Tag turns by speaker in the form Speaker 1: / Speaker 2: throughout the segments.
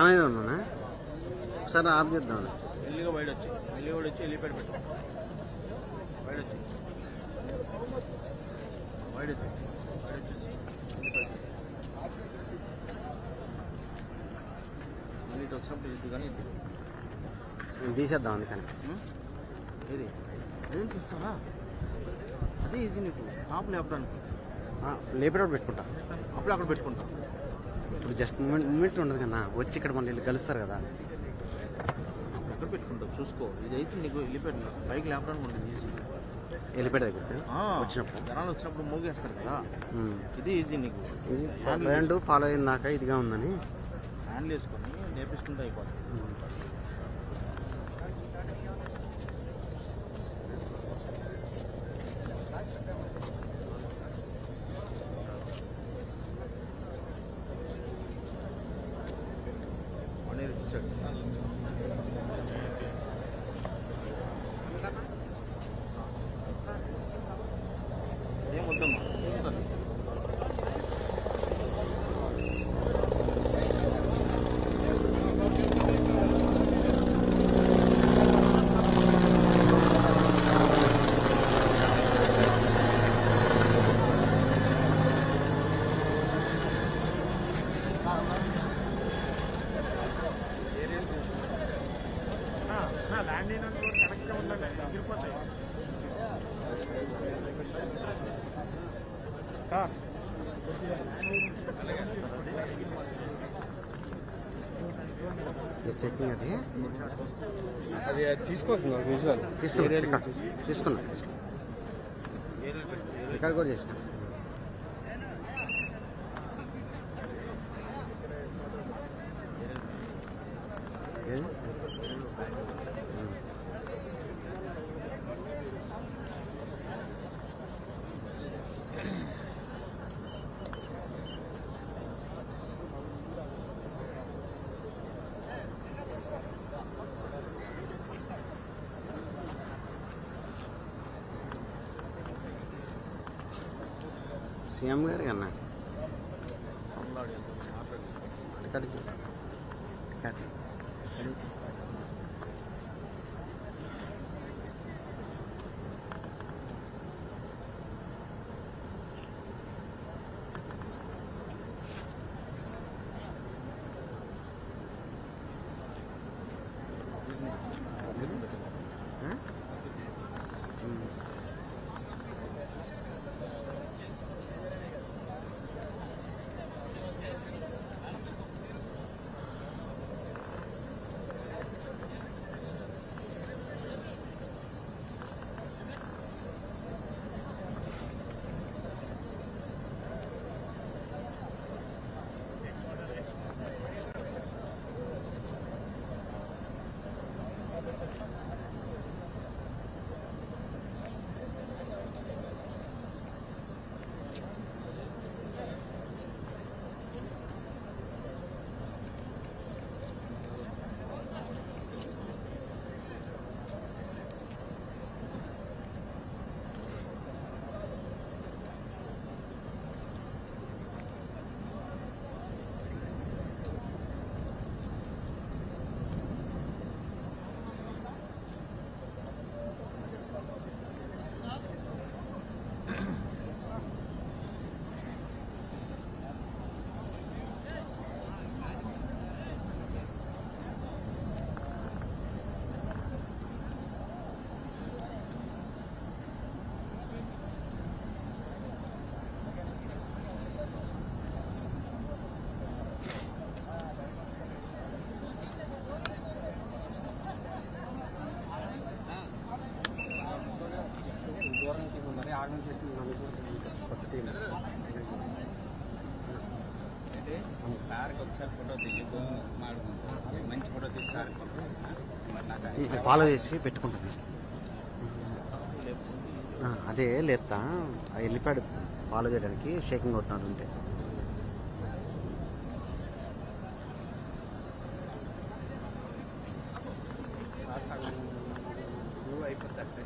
Speaker 1: ఆనే ఉన్నానా ఒకసారి ఆఫ్ చేద్దాం.
Speaker 2: ఎల్లిగా బయట వచ్చి ఎల్లి కూడా వచ్చి ఎల్లిపేట పెట్టు బయట వచ్చి బయట వచ్చి ఇటు వచ్చినప్పుడు ఇది కానీ
Speaker 1: నేను తీసేద్దాం అందుకని.
Speaker 2: ఇది అదేం తీస్తావా? అదే ఇది నీకు టాప్ లేపడానికి
Speaker 1: లేపేటప్పుడు పెట్టుకుంటా.
Speaker 2: అప్పుడు అక్కడ పెట్టుకుంటా.
Speaker 1: ఇప్పుడు జస్ట్ మూమెంట్ ఉండదు కదా, వచ్చి ఇక్కడ మన వీళ్ళు కలుస్తారు కదా,
Speaker 2: ఎక్కడ పెట్టుకుంటావు చూసుకో. ఇదైతే నీకు వెళ్ళిపోయాడు బైక్ లేపడానికి ఉంటుంది ఈజీ.
Speaker 1: వెళ్ళిపోయే దగ్గర
Speaker 2: వచ్చినప్పుడు జనాలు వచ్చినప్పుడు మూగేస్తారు కదా, ఇది ఈజీ నీకు.
Speaker 1: హ్యాండ్ ఫాలో అయిందాక ఇదిగా ఉందని
Speaker 2: హ్యాండిల్ వేసుకొని నేర్పించుకుంటే అయిపోతుంది. ఏం వద్దమ్మా ల్యాండ్ అయినట్టు కరెక్ట్గా ఉండాలి, తిరిగిపోతాయి.
Speaker 1: చెక్కింగ్ అది
Speaker 2: అది తీసుకోవచ్చు విజువల్
Speaker 1: తీసుకున్నా రికార్డ్ కూడా చేసిన. సీఎం గారు కన్నా
Speaker 3: సార్కి ఒకసారి ఫోటో తీసి మాట్లాడుకుంటాం మంచి ఫోటో తీసి సార్కి మరి నాకు
Speaker 1: ఫాలో చేసి పెట్టుకుంటుంది. అదే లేపుతా వెళ్ళిపోయాడు ఫాలో చేయడానికి, షేకింగ్ అవుతున్నాడు ఉంటే.
Speaker 3: అయిపోతుంది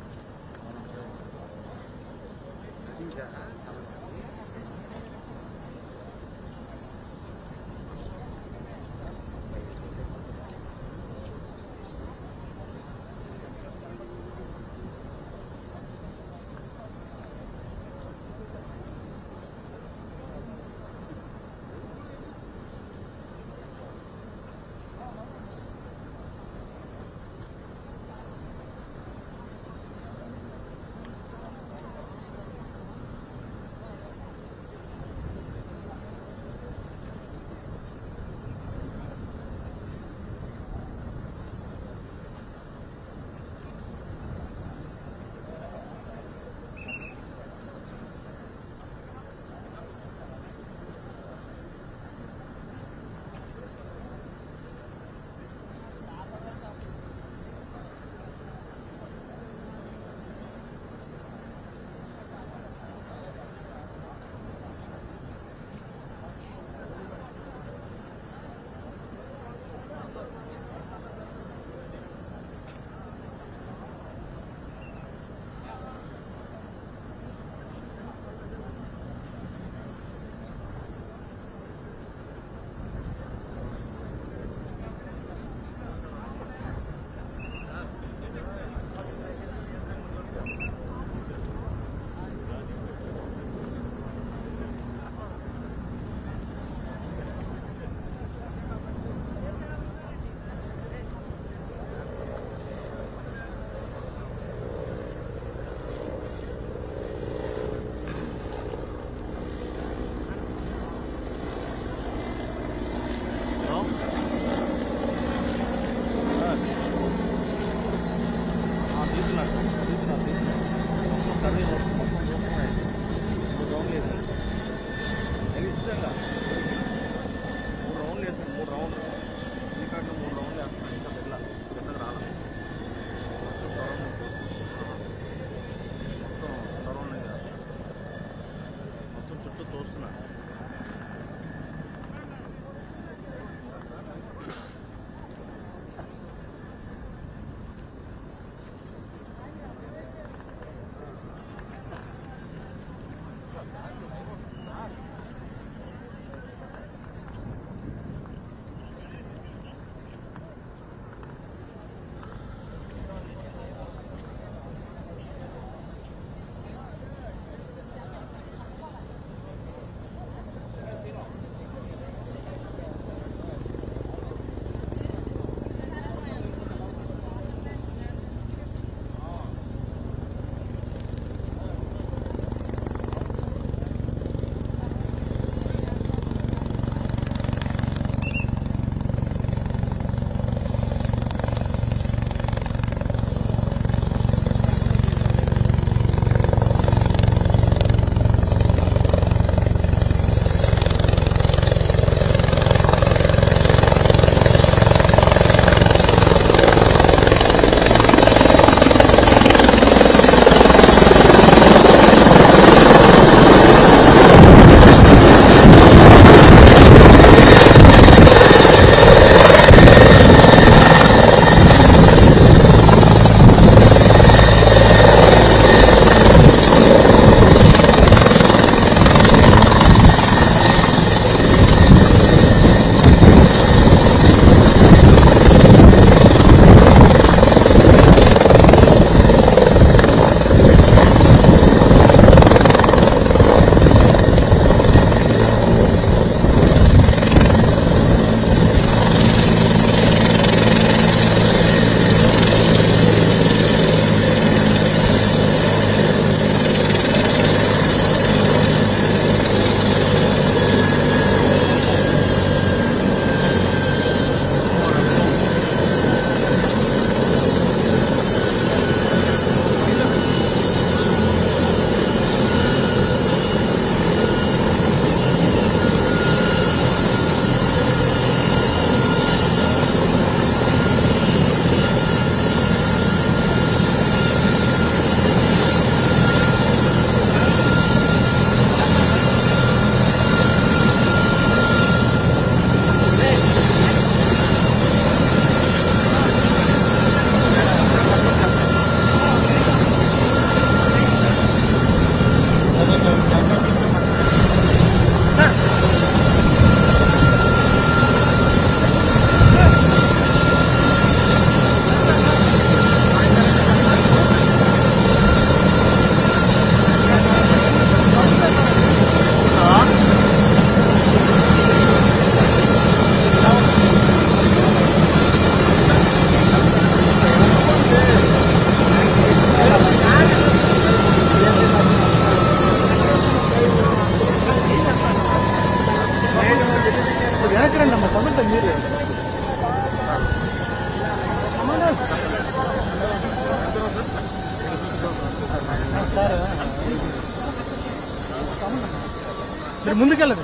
Speaker 4: మీరు ముందుకెళ్ళదు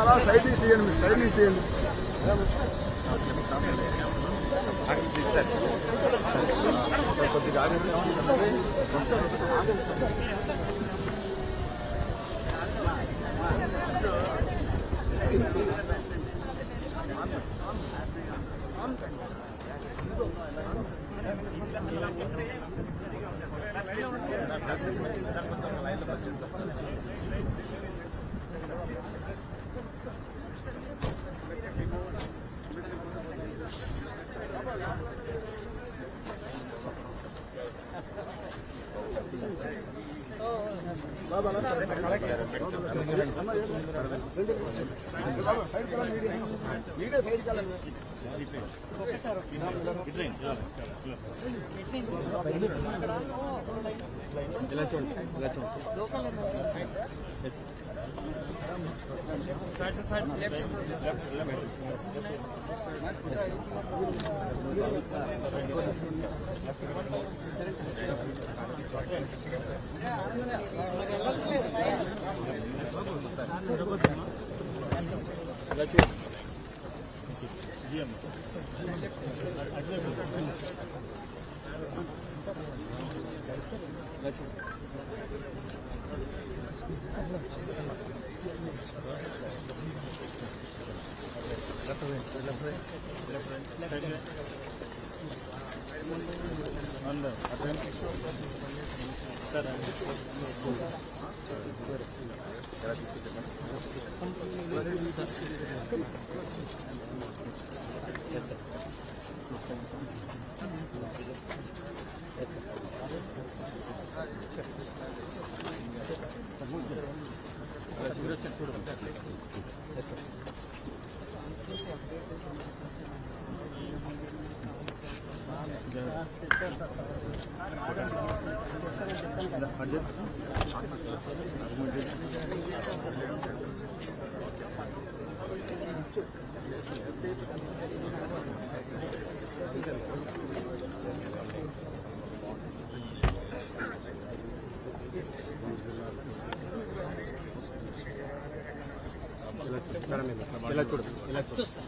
Speaker 5: అలా సైడ్ తీయండి సైడ్ తీయండి
Speaker 1: ఇలా చూడు ఇలా
Speaker 4: చూస్తా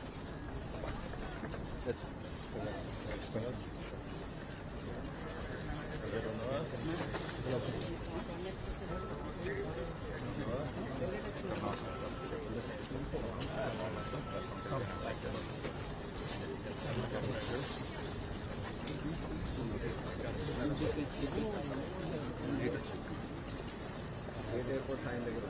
Speaker 1: ఎయిర్పోర్ట్ సాయం దగ్గర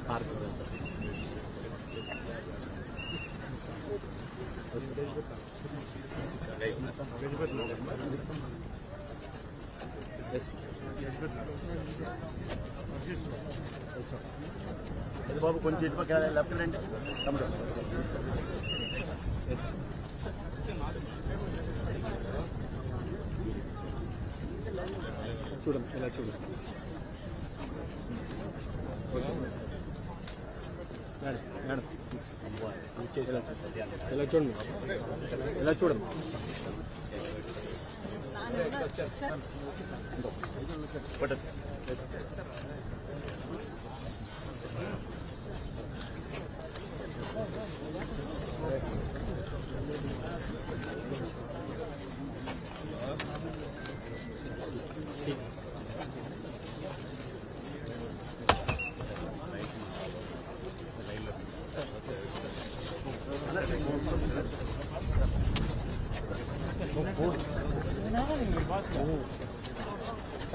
Speaker 1: పార్క్ బాబు కొంచెం ఇటు పక్క లెఫ్ట్ రండి తమ్ముడు చూడండి ఇలా చూడు మేడం ఇలా చూడండి ఇలా చూడండి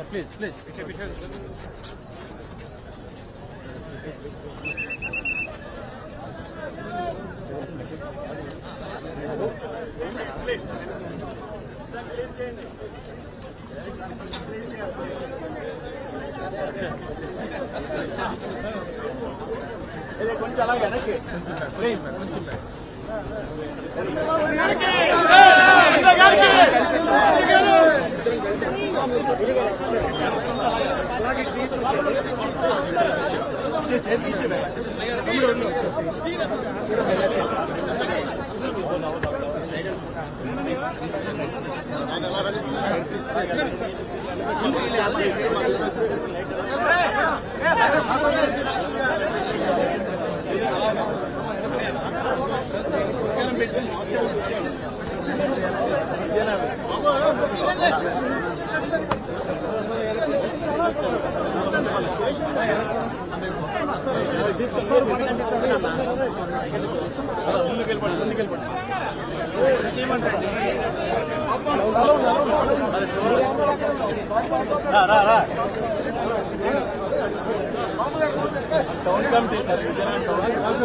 Speaker 4: ప్లీజ్ ప్లీజ్
Speaker 5: కొంచెం అలాగే వెనక్కి ప్లీజ్ కొంచెం town committee sir Vizianagaram town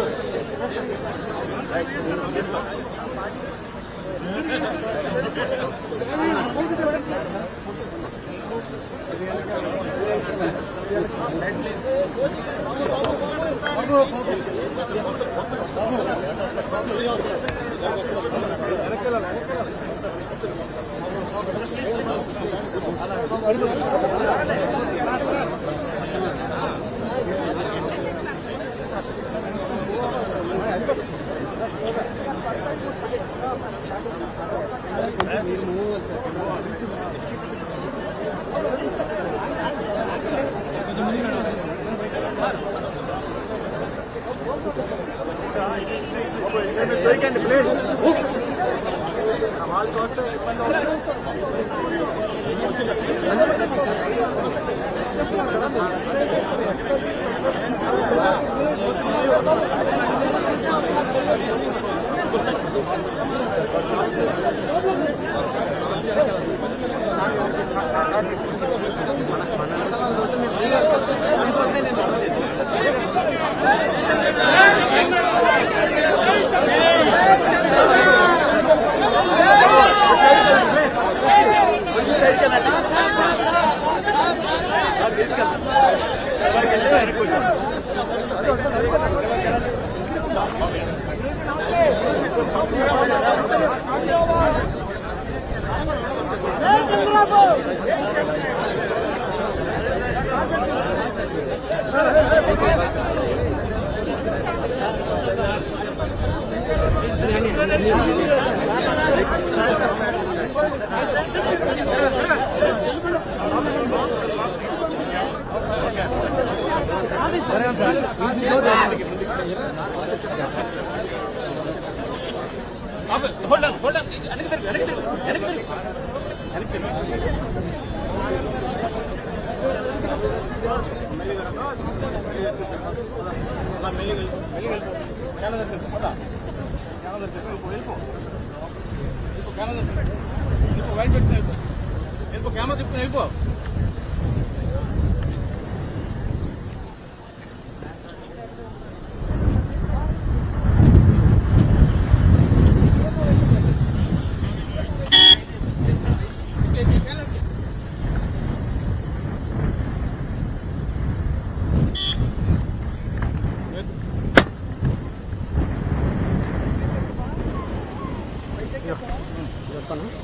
Speaker 3: camera తిప్పుకుని వెళ్ళిపో.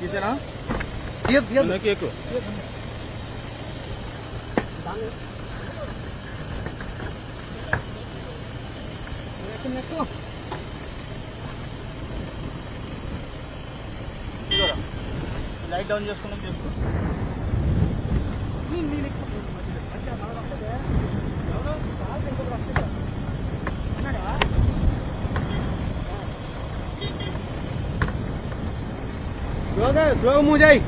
Speaker 3: ఇదేనా కేకు లైట్ డౌన్ చేసుకున్నాం చేసుకో.
Speaker 1: స్లో మూవ్ చేయి.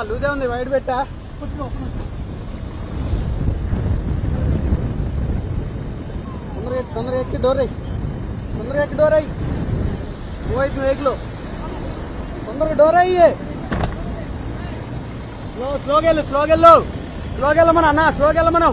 Speaker 1: లూజే ఉంది, వైట్ పెట్టా. తొందరగా ఎక్కి డోర్ అయ్యి, తొందరగా ఎక్కి డోర్ అయ్యి. నువ్వు వెహికల్ తొందరగా డోర్ అయ్యి. స్లోగా వెళ్ళు, స్లోగా వెళ్ళమను అన్న, స్లోగా వెళ్ళమను.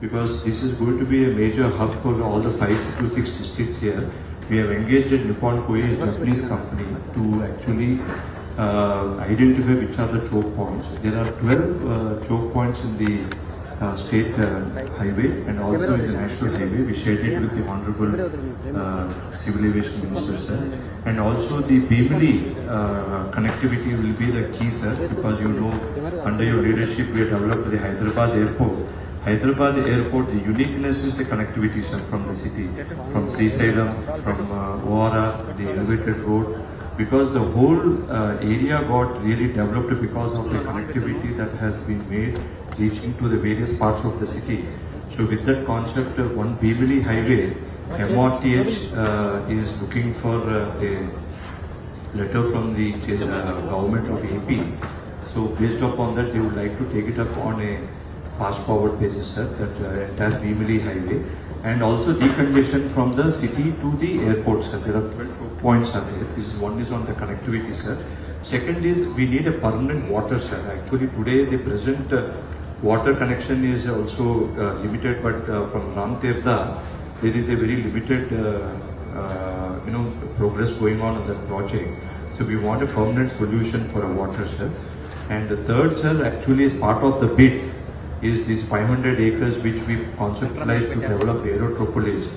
Speaker 6: because this is going to be a major hub for all the 5 to 6 districts here. We have engaged in Nippon Koi, a Japanese company, to actually identify which are the choke points. There are 12 choke points in the state highway and also in the national highway. We shared it with the Honorable Civil Aviation Minister, sir. And also the Bhimli connectivity will be the key, sir, because you know, under your leadership, we have developed the Hyderabad Airport. Hyderabad Airport, the uniqueness is the connectivity, sir, from the city, from Srisailam, from ORR, the elevated road, because the whole area got really developed because of the connectivity that has been made reaching to the various parts of the city. So with that concept, one Bhimli highway, MRTH is looking for a letter from the government of AP. So based upon that, they would like to take it up on a fast forward basis, sir, that entire Bhimli highway, and also decongestion from the city to the airport, sir. There are 12 points are there. This is one is on the connectivity, sir. Second is we need a permanent water, sir. Actually today the present water connection is also limited, but from Ramtirtha there is a very limited progress going on that project. So we want a permanent solution for a water, sir. And the third, sir, actually is part of the bid is this 500 acres which we conceptualized to develop Aerotropolis.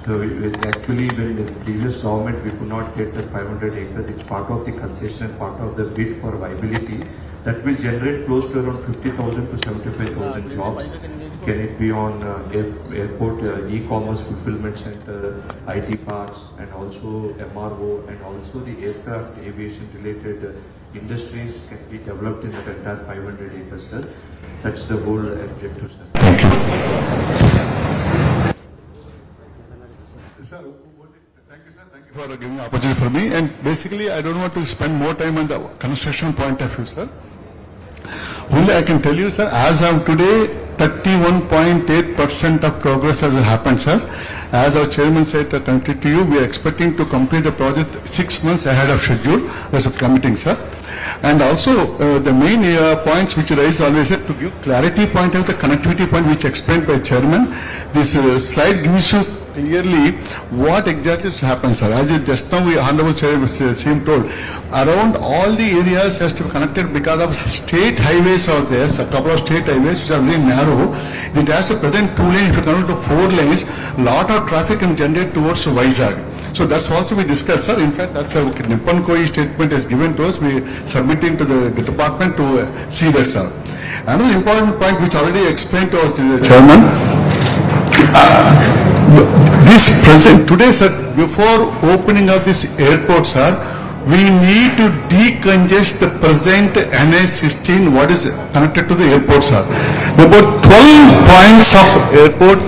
Speaker 6: So actually when the previous government we could not get that 500 acres, it's part of the concession and part of the bid for viability. That will generate close to around 50,000 to 75,000 jobs. Can it be on airport, e-commerce fulfillment center, IT parks, and also MRO, and also the aircraft aviation related industries can be developed in that entire 500 acres, sir. That's the whole objective, sir.
Speaker 7: Thank you. Sir, thank you, sir. Thank you for giving opportunity for me. And basically, I don't want to spend more time on the construction point of view, sir. Only I can tell you, sir, as of today, 31.8% of progress has happened, sir. As our chairman said, connected to you, we are expecting to complete the project 6 months ahead of schedule. That's a committing, sir. And also, the main points which raised always said to give clarity point of the connectivity point which explained by chairman. This slide gives you clearly what exactly happens, sir. As just now, Honorable Chairman told, around all the areas has to be connected because of state highways are there, so a couple of state highways which are very narrow. It has a present 2 lanes, if you convert to 4 lanes, lot of traffic can generate towards Vizag. So that's also we discussed, sir. In fact, that's a Nippon Koi statement is given to us. We submitting to the department to see that, sir. Another important point which already explained to our chairman. This present today, sir, before opening of this airport, sir, we need to decongest the present NH16, what is connected to the airport, sir. About 12 points of airport,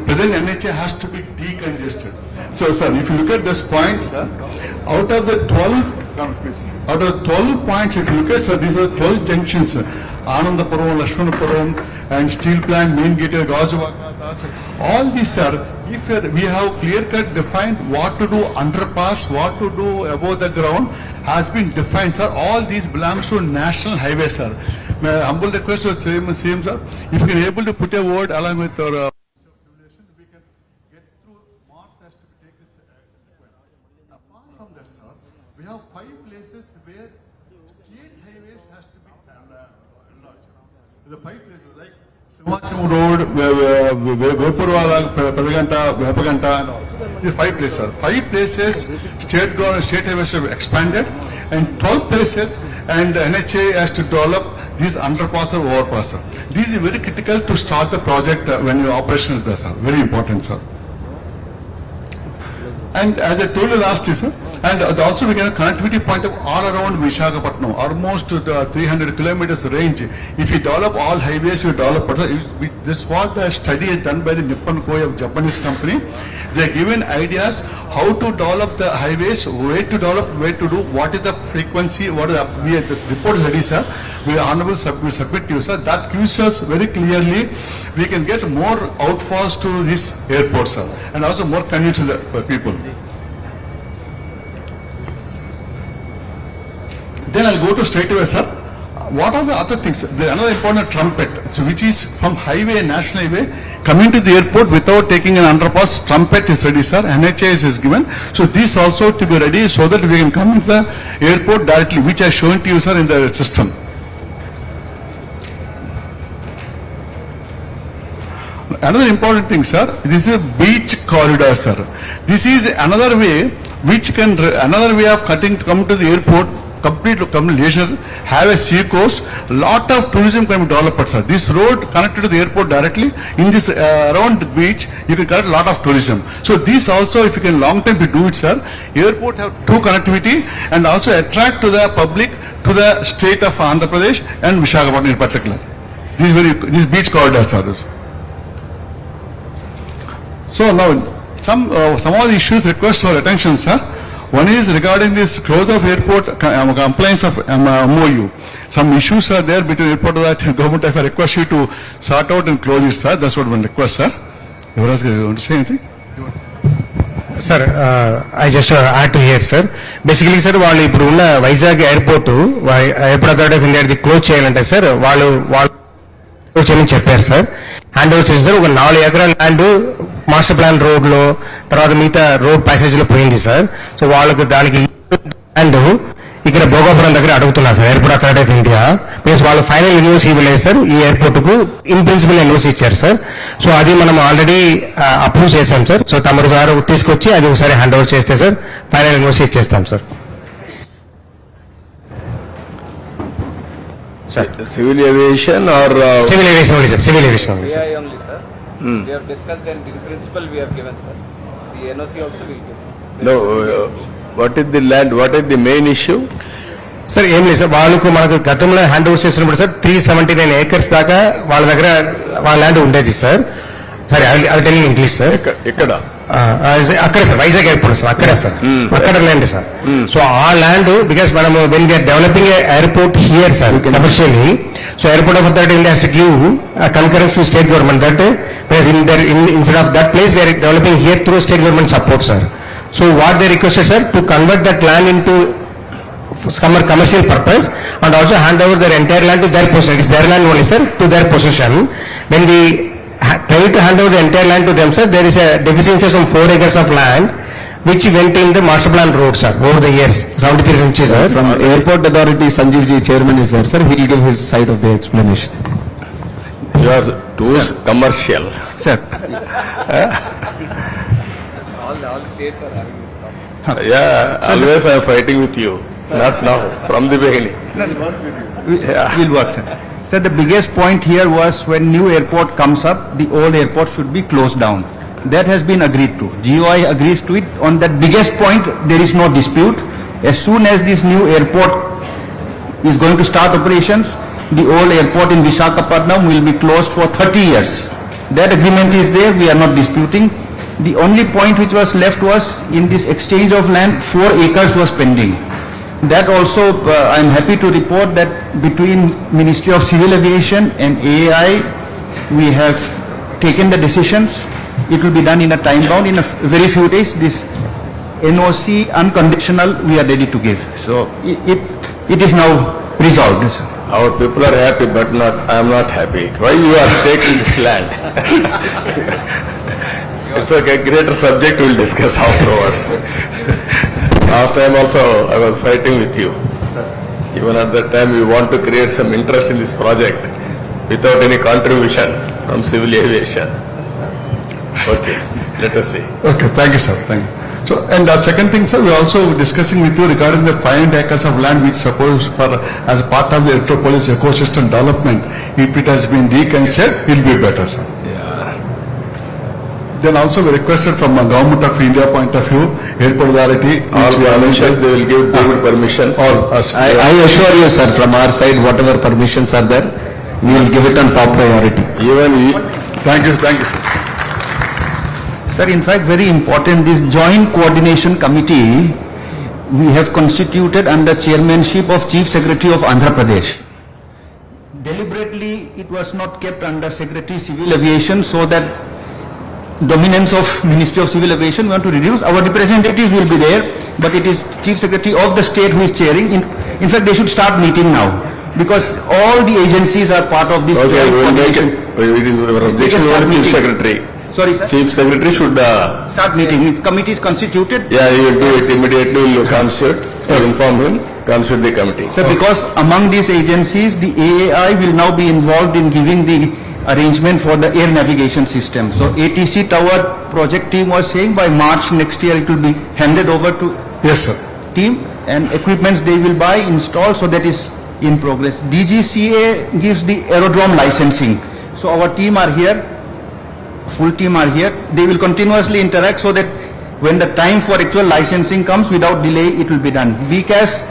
Speaker 7: present NHA has to be decongested. So, sir, if you look at this point, sir, out of the 12 points, if you look at, sir, these are 12 junctions, Anandapuram, Lakshmanapuram, and steel plant, main gate, Gajavaka, all these, sir, if we have clear-cut defined what to do underpass, what to do above the ground, has been defined, sir. All these belongs to national highway, sir. My humble request to CM, sir, if you can able to put a word along with our we can get through what has to take this apart from that, sir, we have 5 places where state highways has to be enlarged. The 5 places like Simacham Road, Vepurwala, Padaganta, Vepaganta, these 5 places, sir. 5 places state highways have expanded, and 12 places, and NHA has to develop these underpass or overpass, sir. This is very critical to start the project when you are operational there, sir. Very important, sir. And as I told you lastly, sir, and also we get a connectivity point of all around Visakhapatnam, almost to the 300 kilometers range. If we develop all highways, we develop, this is what the study is done by the Nippon Koi of Japanese company. They are given ideas how to develop the highways, where to develop, where to do, what is the frequency, what is the, this report is ready, sir. We are honorable submit to you, sir. That gives us very clearly, we can get more outfalls to this airport, sir, and also more convenience to the people. Then I'll go to straight away, sir. what are the other things? Another important trumpet, so which is from highway, national highway, coming to the airport without taking an underpass, trumpet is ready, sir. NHAS is given. So this also to be ready so that we can come to the airport directly, which I shown to you, sir, in the system. Another important thing, sir, this is a beach corridor, sir. This is another way which can, another way of come to the airport, complete leisure, have a sea coast, lot of tourism can be developed, sir. This road connected to the airport directly, in this around the beach, you can collect a lot of tourism. So this also, if you can long time to do it, sir, airport have two connectivity and also attract to the public, to the state of Andhra Pradesh and Visakhapatnam in particular. This beach corridor, sir. So now, some of the issues request for attention, sir. One is regarding this close of airport compliance of MOU. Some issues are there between airport that government. I request you to sort out and close it, sir. That's what one request, sir. You want to say anything?
Speaker 8: Sir, I just add to here, sir. Basically, sir, వాళ్ళు ఇప్పుడు ఉన్న Vizag airport authority of India close చేయాలంటే sir వాళ్ళు close చేయమని చెప్పారు sir. Hand over చేసి sir ఒక 4 ఎకరాల ల్యాండ్ మాస్టర్ ప్లాన్ రోడ్ లో తర్వాత మిగతా రోడ్ ప్యాసేజ్ లో పోయింది సార్. సో వాళ్ళకు దానికి ల్యాండ్ ఇక్కడ భోగాపురం దగ్గర అడుగుతున్నారు sir airport authority of India. Plus వాళ్ళు ఫైనల్ యూనివర్సిటీ ఇవ్వలేదు సార్, ఈ ఎయిర్పోర్ట్ కు ఇన్ ప్రిన్సిపల్ యూనివర్సిటీ ఇచ్చారు సార్. సో అది మనం ఆల్రెడీ అప్రూవ్ చేశాం సార్. సో తమరు గారు తీసుకొచ్చి అది ఒకసారి హ్యాండ్ ఓవర్ చేస్తే సార్ ఫైనల్ యూనివర్సిటీ ఇచ్చేస్తాం sir.
Speaker 5: Civil aviation or
Speaker 8: civil aviation only sir, civil aviation only sir.
Speaker 9: AI only, sir. We have discussed and in principle we have given, sir. The NOC also will give.
Speaker 5: no? What is the land? What is the main issue?
Speaker 8: Sir ఏం లేదు sir, వాళ్ళకు మనకు గతంలో hand over చేసినప్పుడు sir 379 acres దాకా వాళ్ళ దగ్గర వాళ్ళ ల్యాండ్ ఉండేది సార్. సరే అవి టెలింగ్ ఇంగ్లీష్ సార్.
Speaker 5: ఇక్కడ
Speaker 8: అక్కడ సార్ వైజాగ్ ఎయిర్పోర్ట్ సార్, అక్కడే సార్, అక్కడ ల్యాండ్ సార్. సో ఆ ల్యాండ్ బికాస్ మనము when we are developing airport here sir commercially, so airport of authority India has to give concurrence to state government that instead of that place we are developing here through state government support sir. So what they requested sir to convert that land into commercial purpose and also hand over their entire land to their possession. It's their land only, sir, to their possession. When we try to hand over the entire land to them, sir, there is a deficiency of some 4 acres of land which went in the master plan road, sir, over the years, 73 inches, sir.
Speaker 10: From Airport Authority, Sanjeev Ji, Chairman is there, sir. He will give his side of the explanation.
Speaker 5: you are too commercial.
Speaker 10: Sir.
Speaker 9: All states are having this problem.
Speaker 5: Yeah, always I am fighting with you. Not now, from the beginning.
Speaker 10: Will work, sir. Sir, the biggest point here was when new airport comes up, the old airport should be closed down. That has been agreed to. GOI agrees to it. On that biggest point, there is no dispute. As soon as this new airport is going to start operations, the old airport in Visakhapatnam will be closed for 30 years. That agreement is there. We are not disputing. The only point which was left was in this exchange of land, 4 acres was pending. That also, I am happy to report that between Ministry of Civil Aviation and AAI, we have taken the decisions. It will be done in a time bound. In a very few days, this NOC unconditional we are ready to give. So it is now resolved, sir.
Speaker 5: Our people are happy, but not. I am not happy. Why you are taking this land? It's a greater subject. We will discuss afterwards. Last time also I was fighting with you. Even at that time we want to create some interest in this project without any contribution from civil aviation. Okay, let us see.
Speaker 7: Okay, thank you, sir. Thank you. So, and the second thing, sir, we are also discussing with you regarding the 500 acres of land which supposed for as a part of the Electropolis ecosystem development. If it has been reconsidered, it will be better, sir. Then also we requested from a government of India point of view, airport authority.
Speaker 5: All permissions they will give due permission.
Speaker 7: All us.
Speaker 10: I assure you, sir, from our side, whatever permissions are there, we will give it on top priority.
Speaker 5: Even we,
Speaker 7: Thank you, sir.
Speaker 10: Sir, in fact, very important, this joint coordination committee we have constituted under chairmanship of Chief Secretary of Andhra Pradesh. Deliberately, it was not kept under Secretary Civil Aviation so that dominance of Ministry of Civil Aviation we want to reduce. Our representatives will be there, but it is Chief Secretary of the state who is chairing. In fact, they should start meeting now. because all the agencies are part of this.
Speaker 5: Okay,
Speaker 10: joint
Speaker 5: we will make
Speaker 10: coordination.
Speaker 5: it, your objection
Speaker 10: start
Speaker 5: over Chief
Speaker 10: meeting.
Speaker 5: Secretary.
Speaker 10: Sorry, sir.
Speaker 5: Chief Secretary should,
Speaker 10: Start meeting. If committee is constituted,
Speaker 5: yeah, he will do it immediately, we will constitute, will inform him, constitute the committee.
Speaker 10: sir, because among these agencies, the AAI will now be involved in giving the arrangement for the air navigation system. So ATC Tower project team was saying by March next year it will be handed over to
Speaker 7: Yes, sir.
Speaker 10: team, and equipments they will buy, install, so that is in progress. DGCA gives the aerodrome licensing. So our team are here, full team are here. They will continuously interact so that when the time for actual licensing comes, without delay, it will be done. BCAS,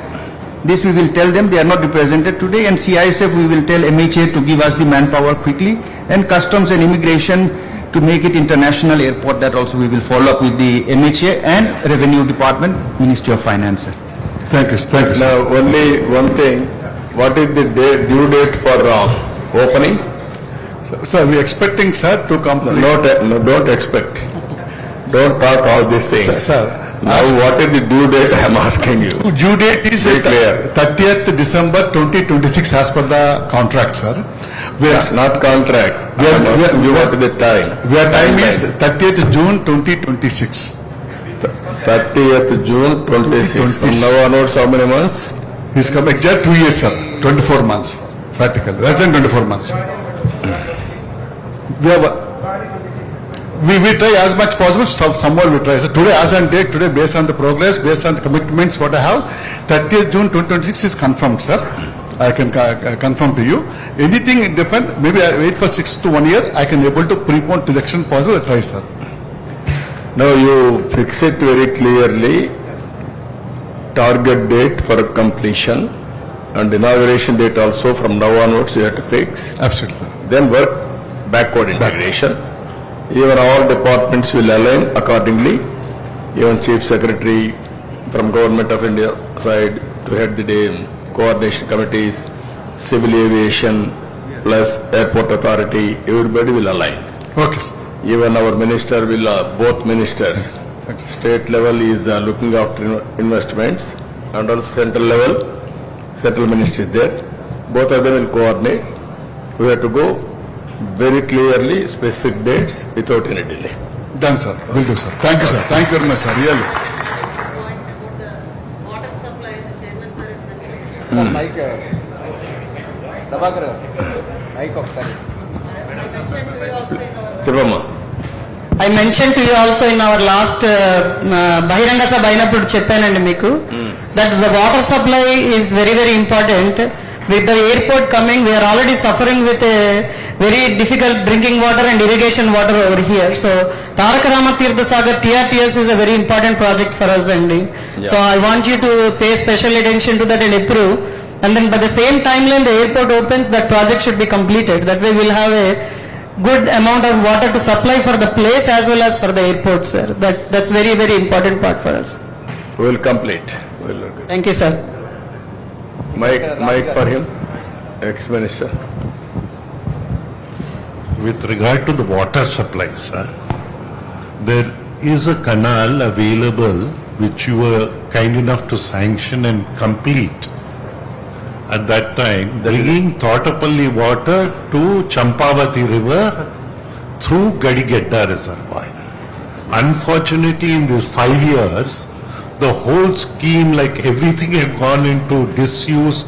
Speaker 10: this we will tell them, they are not represented today, and CISF we will tell MHA to give us the manpower quickly, and customs and immigration to make it international airport, that also we will follow up with the MHA and Revenue Department, Ministry of Finance.
Speaker 7: Thank you, thank you, sir.
Speaker 5: Now, only one thing, what is the due date for opening?
Speaker 7: Sir, we are expecting, sir, to complete.
Speaker 5: No, don't expect. Don't talk all these things.
Speaker 7: Sir,
Speaker 5: Now, what is the due date I am asking you?
Speaker 7: due date is
Speaker 5: Be clear.
Speaker 7: 30th December 2026 as per the contract, sir. We are,
Speaker 5: Not contract.
Speaker 7: We are- we are-
Speaker 5: You want the time.
Speaker 7: Where time is 30th June 2026.
Speaker 5: 30th June 26. From now onwards, how many months?
Speaker 7: He's come exact 2 years, sir. 24 months, practically, less than 24 months. We try as much possible, somewhere we try. So today, as on date, today, based on the progress, based on the commitments what I have, 30th June 2026 is confirmed, sir. I can confirm to you. Anything different, maybe I wait for 6 to 1 year, I can able to prepone to the extent possible, I try, sir.
Speaker 5: Now, you fix it very clearly, target date for completion and inauguration date also from now onwards you have to fix.
Speaker 7: Absolutely.
Speaker 5: Then work backward integration. Even all departments will align accordingly. Even Chief Secretary from Government of India side to head the coordination committees, civil aviation plus airport authority, everybody will align.
Speaker 7: Okay, sir.
Speaker 5: Even our minister will, both ministers, state level is looking after investments and also central level, central ministry is there. Both of them will coordinate. We have to go very clearly specific dates without any delay.
Speaker 7: Done, sir. Will do, sir. Thank you, sir. Thank you very much, sir. Really.
Speaker 11: Water supply, the chairman sir has mentioned.
Speaker 9: Sir mike Prabhakar mike ఒకసారి
Speaker 5: చెప్పమ్మా.
Speaker 11: I mentioned to you also in our last Bahiranga Sabha అయినప్పుడు చెప్పానండి మీకు that the water supply is very very important. With the airport coming, we are already suffering with a very difficult drinking water and irrigation water over here. So Taraka Rama Tirtha Sagar TRTS is a very important project for us, Andy. So I want you to pay special attention to that and approve. And then by the same timeline the airport opens, that project should be completed. That way we'll have a good amount of water to supply for the place as well as for the airport, sir. That's very very important part for us.
Speaker 5: We will complete.
Speaker 11: Thank you, sir.
Speaker 5: Mike for him, ex-minister.
Speaker 12: With regard to the water supply, sir, there is a canal available which you were kind enough to sanction and complete at that time, bringing Thottapalli water to Champavati river through Gadigedda reservoir. Unfortunately, in these 5 years, the whole scheme, like everything, had gone into disuse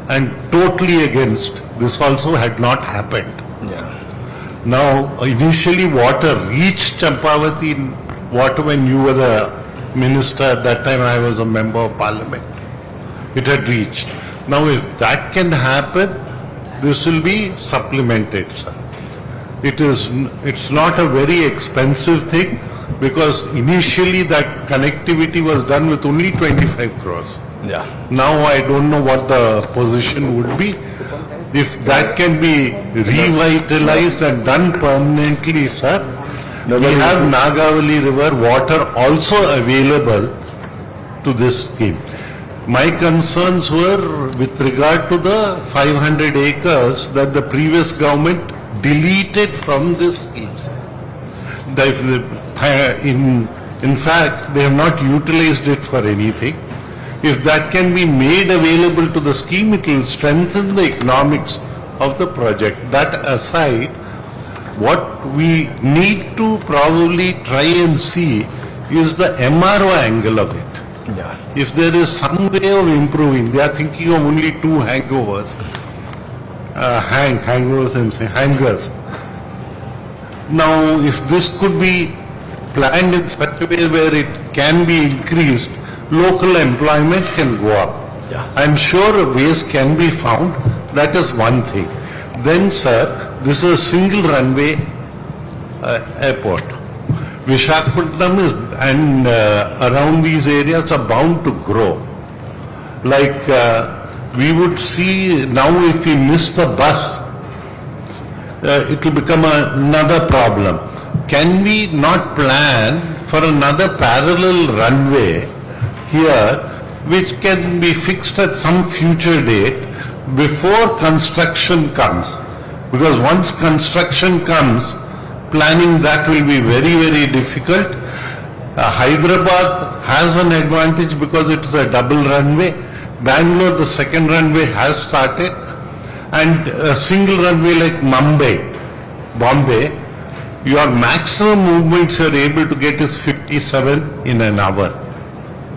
Speaker 12: and totally against. This also had not happened. Now, initially water reached Champavati, water when you were the minister, at that time I was a member of parliament. It had reached. Now, if that can happen, this will be supplemented, sir. It's not a very expensive thing, because initially that connectivity was done with only 25 crores.
Speaker 5: Yeah.
Speaker 12: Now I don't know what the position would be. If that can be revitalized and done permanently, sir, we have Nagavali River water also available to this scheme. My concerns were with regard to the 500 acres that the previous government deleted from this scheme. In fact, they have not utilized it for anything. If that can be made available to the scheme, it will strengthen the economics of the project. That aside, what we need to probably try and see is the MRO angle of it.
Speaker 5: Yeah.
Speaker 12: If there is some way of improving, they are thinking of only 2 hangovers, hangers. Now, if this could be planned in such a way where it can be increased, local employment can go up.
Speaker 5: Yeah.
Speaker 12: I'm sure ways can be found. That is one thing. Then, sir, this is a single runway airport. Visakhapatnam is, and around these areas are bound to grow. Like we would see now, if we miss the bus, it will become another problem. Can we not plan for another parallel runway here, which can be fixed at some future date before construction comes? Because once construction comes, planning that will be very, very difficult. Hyderabad has an advantage because it is a double runway. Bangalore, the second runway has started, and a single runway like Bombay, your maximum movements you are able to get is 57 in an hour.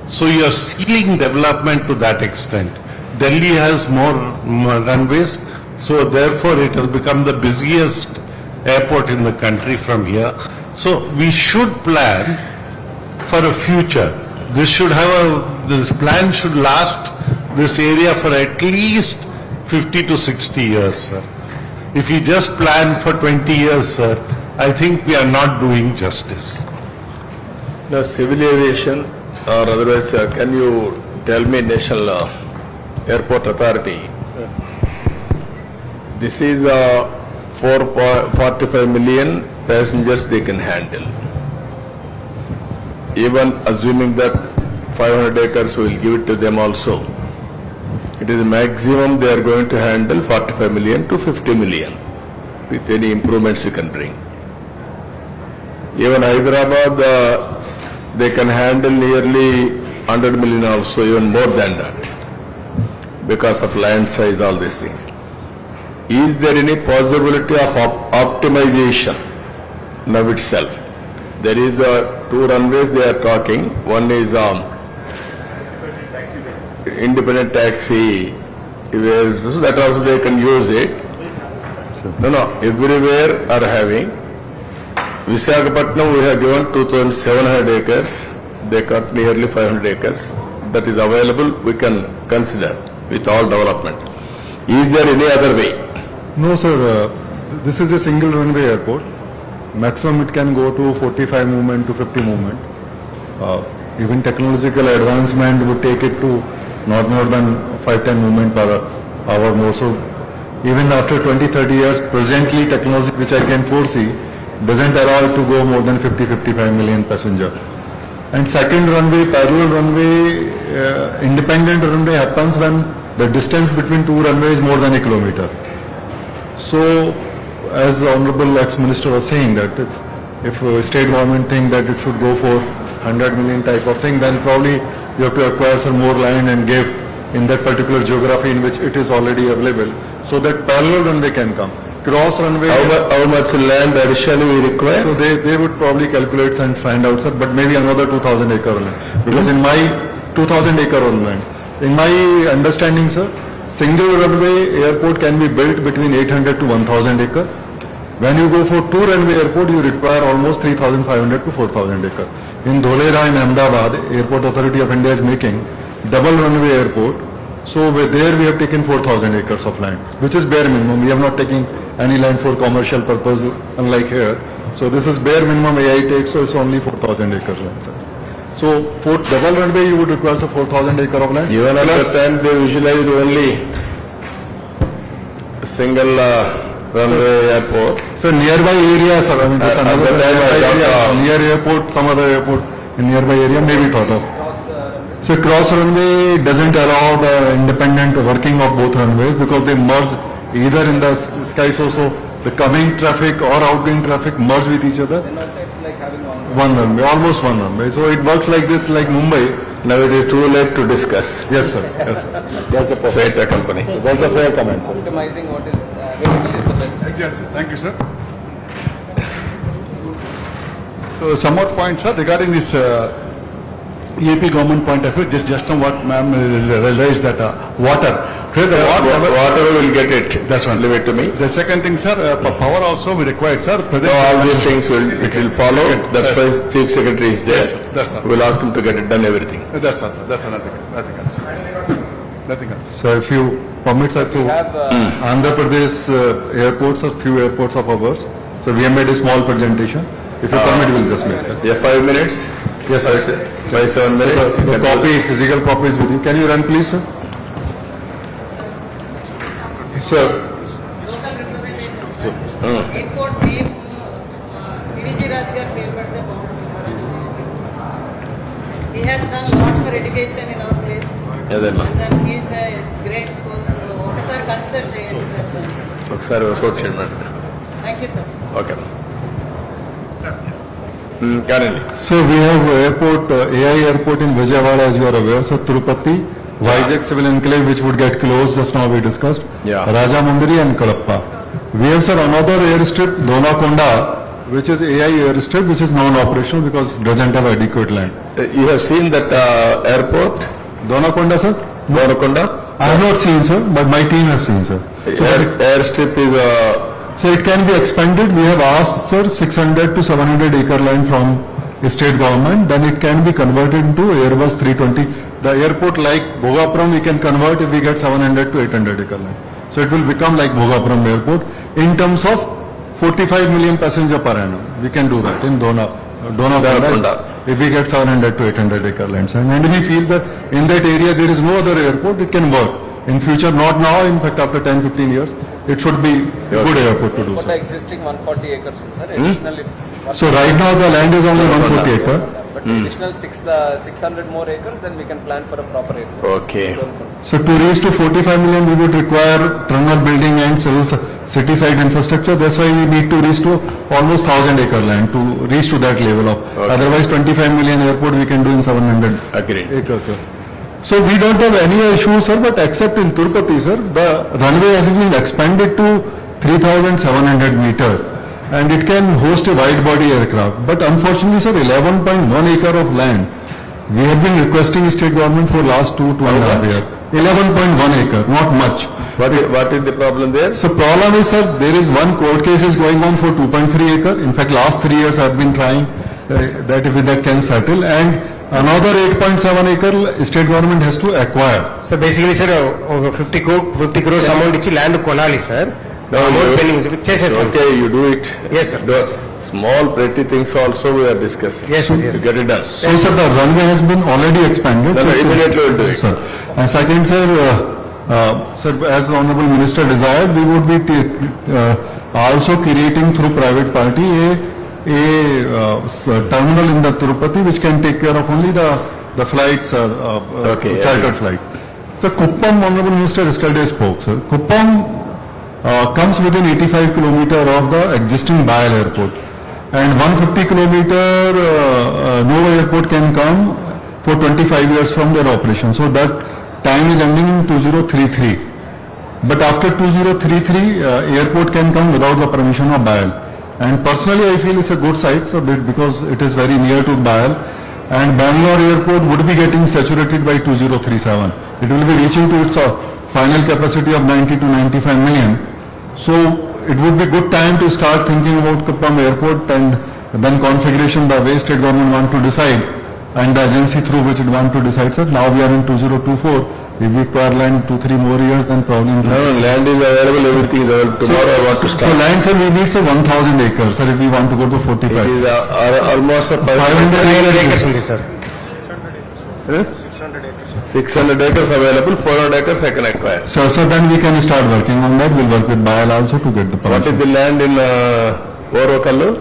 Speaker 12: So you are sealing development to that extent. Delhi has more runways, so therefore it has become the busiest airport in the country from here. So we should plan for a future. This plan should last this area for at least 50 to 60 years, sir. If we just plan for 20 years, sir, I think we are not doing justice.
Speaker 5: Now, civil aviation or otherwise, can you tell me National Airport Authority? This is 45 million passengers they can handle. Even assuming that 500 acres will give it to them also, it is maximum they are going to handle 45 million to 50 million with any improvements you can bring. Even Hyderabad, they can handle nearly 100 million also, even more than that, because of land size, all these things. Is there any possibility of optimization now itself? There is 2 runways they are talking. One is independent taxi, so that also they can use it. No, everywhere are having. Visakhapatnam we have given 2,700 acres. They cut nearly 500 acres. That is available, we can consider with all development. Is there any other way?
Speaker 13: No, sir. This is a single runway airport. Maximum it can go to 45 movement to 50 movement. Even technological advancement would take it to not more than 5-10 movement per hour more. So even after 20-30 years, presently technology which I can foresee doesn't allow it to go more than 50-55 million passenger. And second runway, parallel runway, independent runway happens when the distance between 2 runways is more than 1 kilometer. So as the Honorable ex-minister was saying that if state government think that it should go for 100 million type of thing, then probably you have to acquire some more land and give in that particular geography in which it is already available, so that parallel runway can come. Cross runway.
Speaker 5: How much land additionally we require?
Speaker 13: So they would probably calculate and find out, sir, but maybe another 2,000 acre land. Because in my 2,000 acre land, in my understanding, sir, single runway airport can be built between 800 to 1,000 acre. When you go for 2 runway airport, you require almost 3,500 to 4,000 acre. In Dholera in Ahmedabad, Airport Authority of India is making double runway airport. So there we have taken 4,000 acres of land, which is bare minimum. We have not taken any land for commercial purpose, unlike here. So this is bare minimum AI takes, so it's only 4,000 acres land, sir. So for double runway, you would require 4,000 acre of land.
Speaker 5: Even at the time they visualized only single runway airport.
Speaker 13: So nearby areas, sir. I mean, there's another area, near airport, some other airport in nearby area may be thought of. So cross runway doesn't allow the independent working of both runways because they merge either in the sky, so the coming traffic or outgoing traffic merge with each other.
Speaker 9: Then also it's like having
Speaker 13: one runway, almost one runway. So it works like this, like Mumbai.
Speaker 5: Now it is too late to discuss.
Speaker 13: Yes, sir. Yes, sir. That's the perfect.
Speaker 5: Freighter company.
Speaker 13: That's the fair comment, sir.
Speaker 9: Optimizing what is available is the best.
Speaker 7: Yes, sir. Thank you, sir. So some more points, sir, regarding this EAP government point of view. Just on what ma'am realized that water.
Speaker 5: Water will get it.
Speaker 7: That's one.
Speaker 5: Leave it to me.
Speaker 7: The second thing, sir, power also we required, sir.
Speaker 5: So all these things will follow. That's why Chief Secretary is there.
Speaker 7: Yes, sir. That's all.
Speaker 5: We'll ask him to get it done, everything.
Speaker 7: That's all, sir. That's nothing else. Nothing else.
Speaker 13: So if you permit, sir, to Andhra Pradesh airports, a few airports of ours. So we have made a small presentation. If you permit, we'll just make it.
Speaker 5: Yeah, 5 minutes.
Speaker 13: Yes, sir.
Speaker 5: 7 minutes.
Speaker 13: So the copy, physical copy is with you. Can you run, please, sir? Sir.
Speaker 11: Airport name, PVG Raj garu పేరు He has done a lot for education in our place.
Speaker 5: అదేమ్మా.
Speaker 11: And then he's great. So ఒకసారి consider చేయండి sir.
Speaker 5: ఒకసారి work out చేయండి.
Speaker 11: Thank you, sir.
Speaker 5: Okay. కానండి.
Speaker 13: So we have airport, AI airport in Vijayawada, as you are aware. So Tirupati, Vizag civil enclave, which would get closed, just now we discussed.
Speaker 5: Yeah.
Speaker 13: Rajamundri and Kadapa. We have, sir, another airstrip, Donakonda, which is AI airstrip, which is non-operational because it doesn't have adequate land.
Speaker 5: You have seen that airport?
Speaker 13: Donakonda, sir?
Speaker 5: Donakonda?
Speaker 13: I have not seen, sir, but my team has seen, sir.
Speaker 5: Airstrip is
Speaker 13: So it can be expanded. We have asked, sir, 600 to 700 acre land from the state government. Then it can be converted into Airbus 320. The airport like Bhogapuram we can convert if we get 700 to 800 acre land. So it will become like Bhogapuram airport in terms of 45 million passenger per annum. We can do that in Donakonda if we get 700 to 800 acre lands. And we feel that in that area there is no other airport, it can work. In future, not now, in fact after 10-15 years, it should be a good airport to do
Speaker 9: For
Speaker 13: so.
Speaker 9: the existing 140 acres, sir, additional
Speaker 13: So right now the land is only 140 acre.
Speaker 9: but additional 600 more acres, then we can plan for a proper airport.
Speaker 5: Okay.
Speaker 13: So to reach to 45 million, we would require terminal building and civil city side infrastructure. That's why we need to reach to almost 1000 acre land to reach to that level of. Otherwise 25 million airport we can do in 700
Speaker 5: Agreed.
Speaker 13: acres, sir. So we don't have any issue, sir, but except in Tirupati, sir, the runway has been expanded to 3,700 meter and it can host a wide body aircraft. But unfortunately, sir, 11.1 acre of land, we have been requesting state government for last 2.5 years. 11.1 acre, not much.
Speaker 5: What is the problem there?
Speaker 13: So problem is, sir, there is one court case is going on for 2.3 acre. In fact, last 3 years I have been trying that if that can settle, and another 8.7 acre state government has to acquire.
Speaker 8: So basically, sir, 50 crores amount ichi land konali, sir.
Speaker 5: No,
Speaker 8: amount pending chesestam.
Speaker 5: Okay, you do it.
Speaker 8: Yes, sir.
Speaker 5: Small pretty things also we are discussing.
Speaker 8: Yes, sir. Yes.
Speaker 5: To get it done.
Speaker 13: So, sir, the runway has been already expanded.
Speaker 5: No, immediately we'll do it.
Speaker 13: Sir. And second, sir, sir, as the Honorable Minister desired, we would be also creating through private party a terminal in the Tirupati which can take care of only the flights, chartered flight. So Kuppam, Honorable Minister yesterday spoke, sir. Kuppam comes within 85 kilometer of the existing Bayal airport, and 150 kilometer Nova airport can come for 25 years from their operation. So that time is ending in 2033. But after 2033, airport can come without the permission of Bayal. And personally, I feel it's a good site, so because it is very near to Bayal, and Bangalore airport would be getting saturated by 2037. It will be reaching to its final capacity of 90 to 95 million. So it would be good time to start thinking about Kuppam airport and then configuration the way state government want to decide and the agency through which it want to decide, sir. Now we are in 2024. If we acquire land 2-3 more years, then probably...
Speaker 5: No, land is available, everything is available. Tomorrow I want to start.
Speaker 13: So land, sir, we need, sir, 1,000 acres, sir, if we want to go to 45.
Speaker 5: It is almost
Speaker 13: 500
Speaker 8: acres only, sir.
Speaker 5: 600 acres available, 400 acres I can acquire.
Speaker 13: So then we can start working on that. We'll work with Bayal also to get the permission.
Speaker 5: What is the land in Orokallu?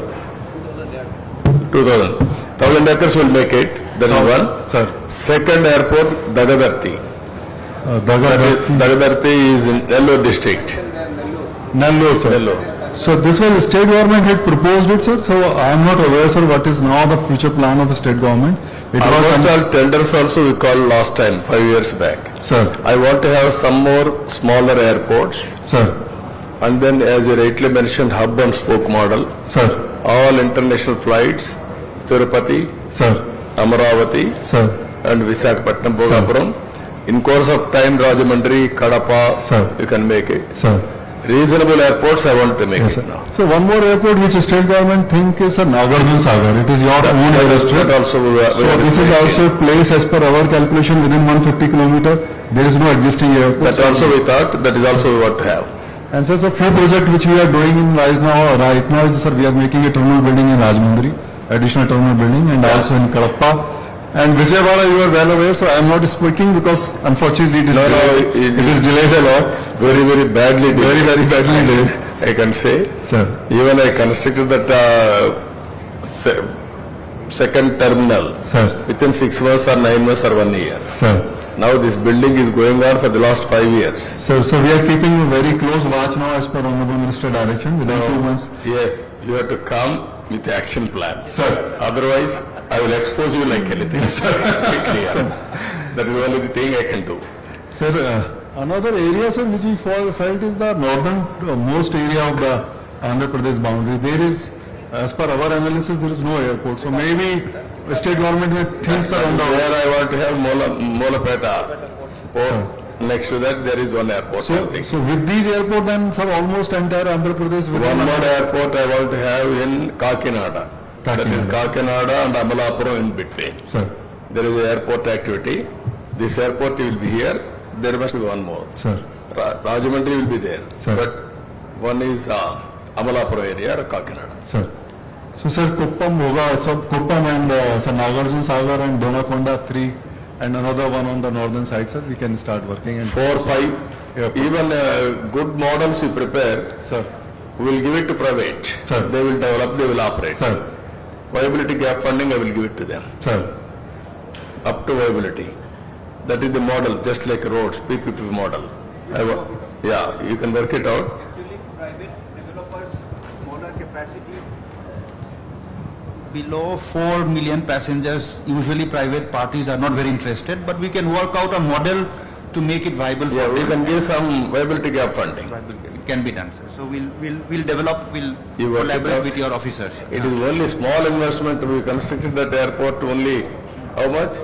Speaker 5: 2,000. 1,000 acres will make it. That is one.
Speaker 13: Sir.
Speaker 5: Second airport, Dagadarthi. Dagadarthi is in Nellore district.
Speaker 13: Nellore, sir.
Speaker 5: Nellore.
Speaker 13: So this was the state government had proposed it, sir. So I am not aware, sir, what is now the future plan of the state government. It
Speaker 5: Almost all tenders also we called last time, 5 years back.
Speaker 13: Sir.
Speaker 5: I want to have some more smaller airports.
Speaker 13: Sir.
Speaker 5: And then as you rightly mentioned, hub and spoke model.
Speaker 13: Sir.
Speaker 5: All international flights, Tirupati,
Speaker 13: Sir.
Speaker 5: Amaravati,
Speaker 13: Sir.
Speaker 5: and Visakhapatnam, Bhogapuram. In course of time, Rajahmundry, Kadapa,
Speaker 13: Sir.
Speaker 5: you can make it.
Speaker 13: Sir.
Speaker 5: Reasonable airports, I want to make
Speaker 13: Yes,
Speaker 5: it
Speaker 13: sir.
Speaker 5: now.
Speaker 13: So one more airport which the state government think is Nagarjuna Sagar. It is your own airstrip.
Speaker 5: That also we
Speaker 13: So this is also placed as per our calculation within 150 kilometer. There is no existing airport.
Speaker 5: That also we thought, that is also we want to have.
Speaker 13: And so, few projects which we are doing in right now is, sir, we are making a terminal building in Rajahmundry, additional terminal building, and also in Kadapa. And Vijayawada, you are well aware, so I am not speaking because unfortunately it is delayed. It is delayed a lot.
Speaker 5: Very, very badly delayed.
Speaker 13: Very badly delayed.
Speaker 5: I can say.
Speaker 13: Sir.
Speaker 5: Even I constructed that second terminal.
Speaker 13: Sir.
Speaker 5: Within 6 months or 9 months or 1 year.
Speaker 13: Sir.
Speaker 5: Now this building is going on for the last 5 years.
Speaker 13: Sir, so we are keeping a very close watch now as per Honorable Minister direction within 2 months.
Speaker 5: Yes, you have to come with the action plan.
Speaker 13: Sir.
Speaker 5: Otherwise, I will expose you like anything. That is only the thing I can do.
Speaker 13: Sir, another area, sir, which we felt is the northern most area of the Andhra Pradesh boundary. There is, as per our analysis, there is no airport. So maybe the state government may think around the
Speaker 5: where I want to have Molapeta port. Next to that, there is one airport.
Speaker 13: So with these airport, then, sir, almost entire Andhra Pradesh.
Speaker 5: One more airport I want to have in Kakinada. That is Kakinada and Amalapuram in between.
Speaker 13: Sir.
Speaker 5: There is airport activity. This airport will be here. There must be one more.
Speaker 13: Sir.
Speaker 5: Rajahmundry will be there.
Speaker 13: Sir.
Speaker 5: But one is Amalapuram area or Kakinada.
Speaker 13: Sir. So, sir, Kuppam Hoga, so Kuppam and sir, Nagarjuna Sagar and Donakonda 3 and another one on the northern side, sir, we can start working. And
Speaker 5: 4, 5. Even good models we prepare.
Speaker 13: Sir.
Speaker 5: We will give it to private.
Speaker 13: Sir.
Speaker 5: They will develop, they will operate.
Speaker 13: Sir.
Speaker 5: Viability gap funding, I will give it to them.
Speaker 13: Sir.
Speaker 5: Up to viability. That is the model, just like roads, PPP model. Yeah, you can work it out.
Speaker 3: Actually, private developers, smaller capacity, below 4 million passengers, usually private parties are not very interested, but we can work out a model to make it viable for
Speaker 5: Yeah, we
Speaker 3: them.
Speaker 5: can give some viability gap funding.
Speaker 3: It can be done, sir. So we'll develop, we'll
Speaker 5: You work it
Speaker 3: collaborate
Speaker 5: out.
Speaker 3: with your officers.
Speaker 5: It is only small investment. We constructed that airport only, how much?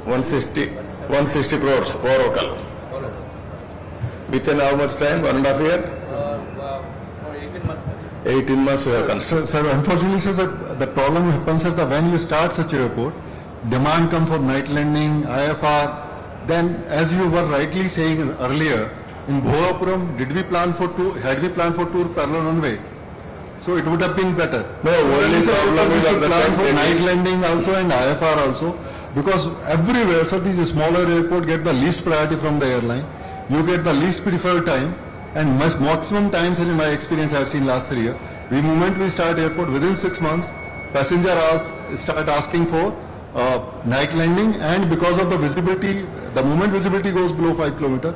Speaker 5: 160 crores, Oracle. Within how much time? 1.5 year? 18 months we have constructed.
Speaker 13: Sir, unfortunately, sir, the problem happens is that when you start such a airport, demand come for night landing, IFR, then as you were rightly saying earlier, in Bhogapuram, had we planned for two parallel runway? So it would have been better.
Speaker 5: No, only problem is at the
Speaker 13: plan
Speaker 5: time
Speaker 13: for
Speaker 5: when
Speaker 13: night landing also and IFR also, because everywhere, so these smaller airport get the least priority from the airline. You get the least preferred time, and maximum times, in my experience, I have seen last 3 years. The moment we start airport, within 6 months, passenger start asking for night landing, and because of the visibility, the moment visibility goes below 5 kilometers,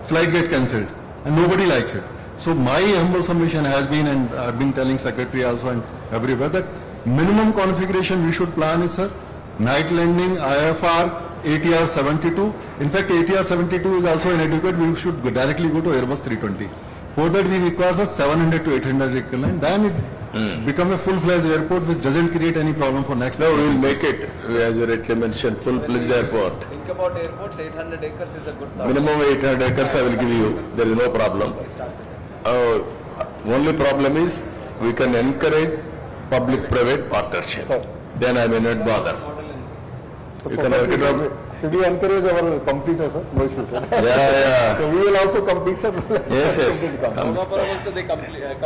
Speaker 13: flight get cancelled, and nobody likes it. So my humble submission has been, and I've been telling secretary also and everywhere, that minimum configuration we should plan is, sir, night landing, IFR, ATR 72. In fact, ATR 72 is also inadequate. We should directly go to Airbus 320. For that, we require a 700 to 800 recurrent. Then it become a full-fledged airport which doesn't create any problem for next.
Speaker 5: No, we will make it, as you rightly mentioned, full-fledged airport.
Speaker 9: Think about airports, 800 acres is a good start.
Speaker 5: Minimum 800 acres I will give you. There is no problem. Only problem is we can encourage public-private partnership. Then I may not bother. You can work it out.
Speaker 13: So we encourage our competitors, sir. No issue, sir.
Speaker 5: Yeah.
Speaker 13: So we will also compete, sir.
Speaker 5: Yes.
Speaker 9: Bhogapuram also they competed.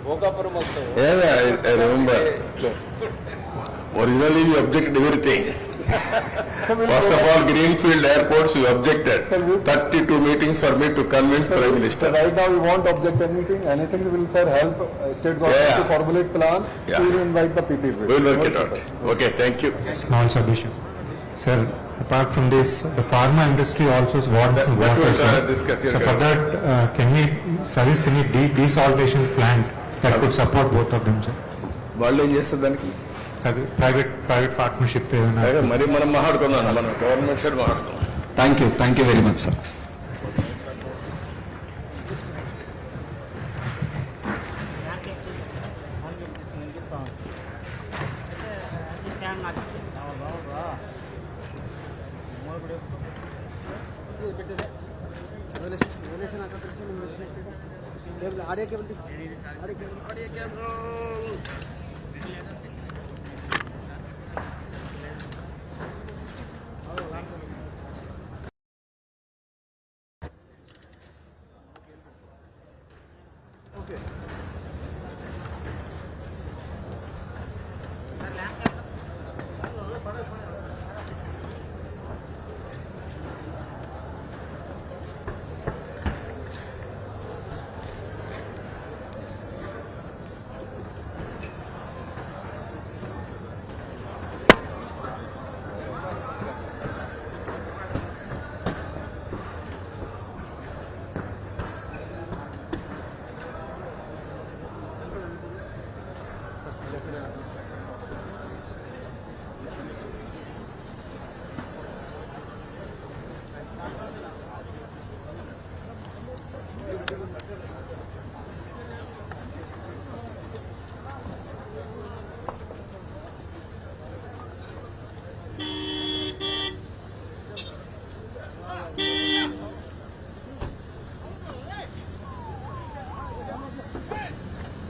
Speaker 9: Bhogapuram also.
Speaker 5: Yeah, I remember. Originally you objected everything. First of all, Greenfield airports you objected. 32 meetings for me to convince Prime Minister.
Speaker 13: Right now we won't object anything. Anything will, sir, help state government to formulate plan to invite the PPP.
Speaker 5: We will work it out. Okay, thank you.
Speaker 8: Small submission. Sir,
Speaker 14: Apart from this, the pharma industry also wants water, sir. So for that, can we service any desalination plant that could support both of them, sir?
Speaker 5: వాళ్ళు ఏం చేస్తారు దానికి?
Speaker 14: Private partnership.
Speaker 5: మరి మనం మాట్లాడుకుందాం, మనం government side మాట్లాడుకుందాం.
Speaker 15: Thank you very much, sir.
Speaker 1: Audio cable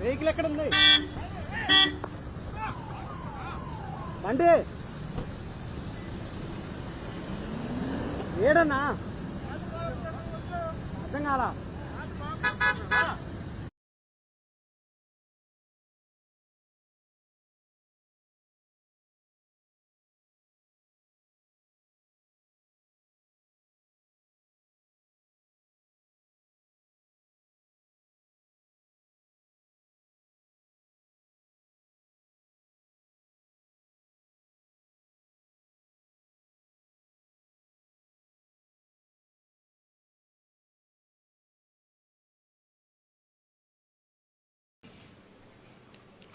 Speaker 1: vehicle ఎక్కడ ఉంది బండి ఏడన్నా అర్థం కాలా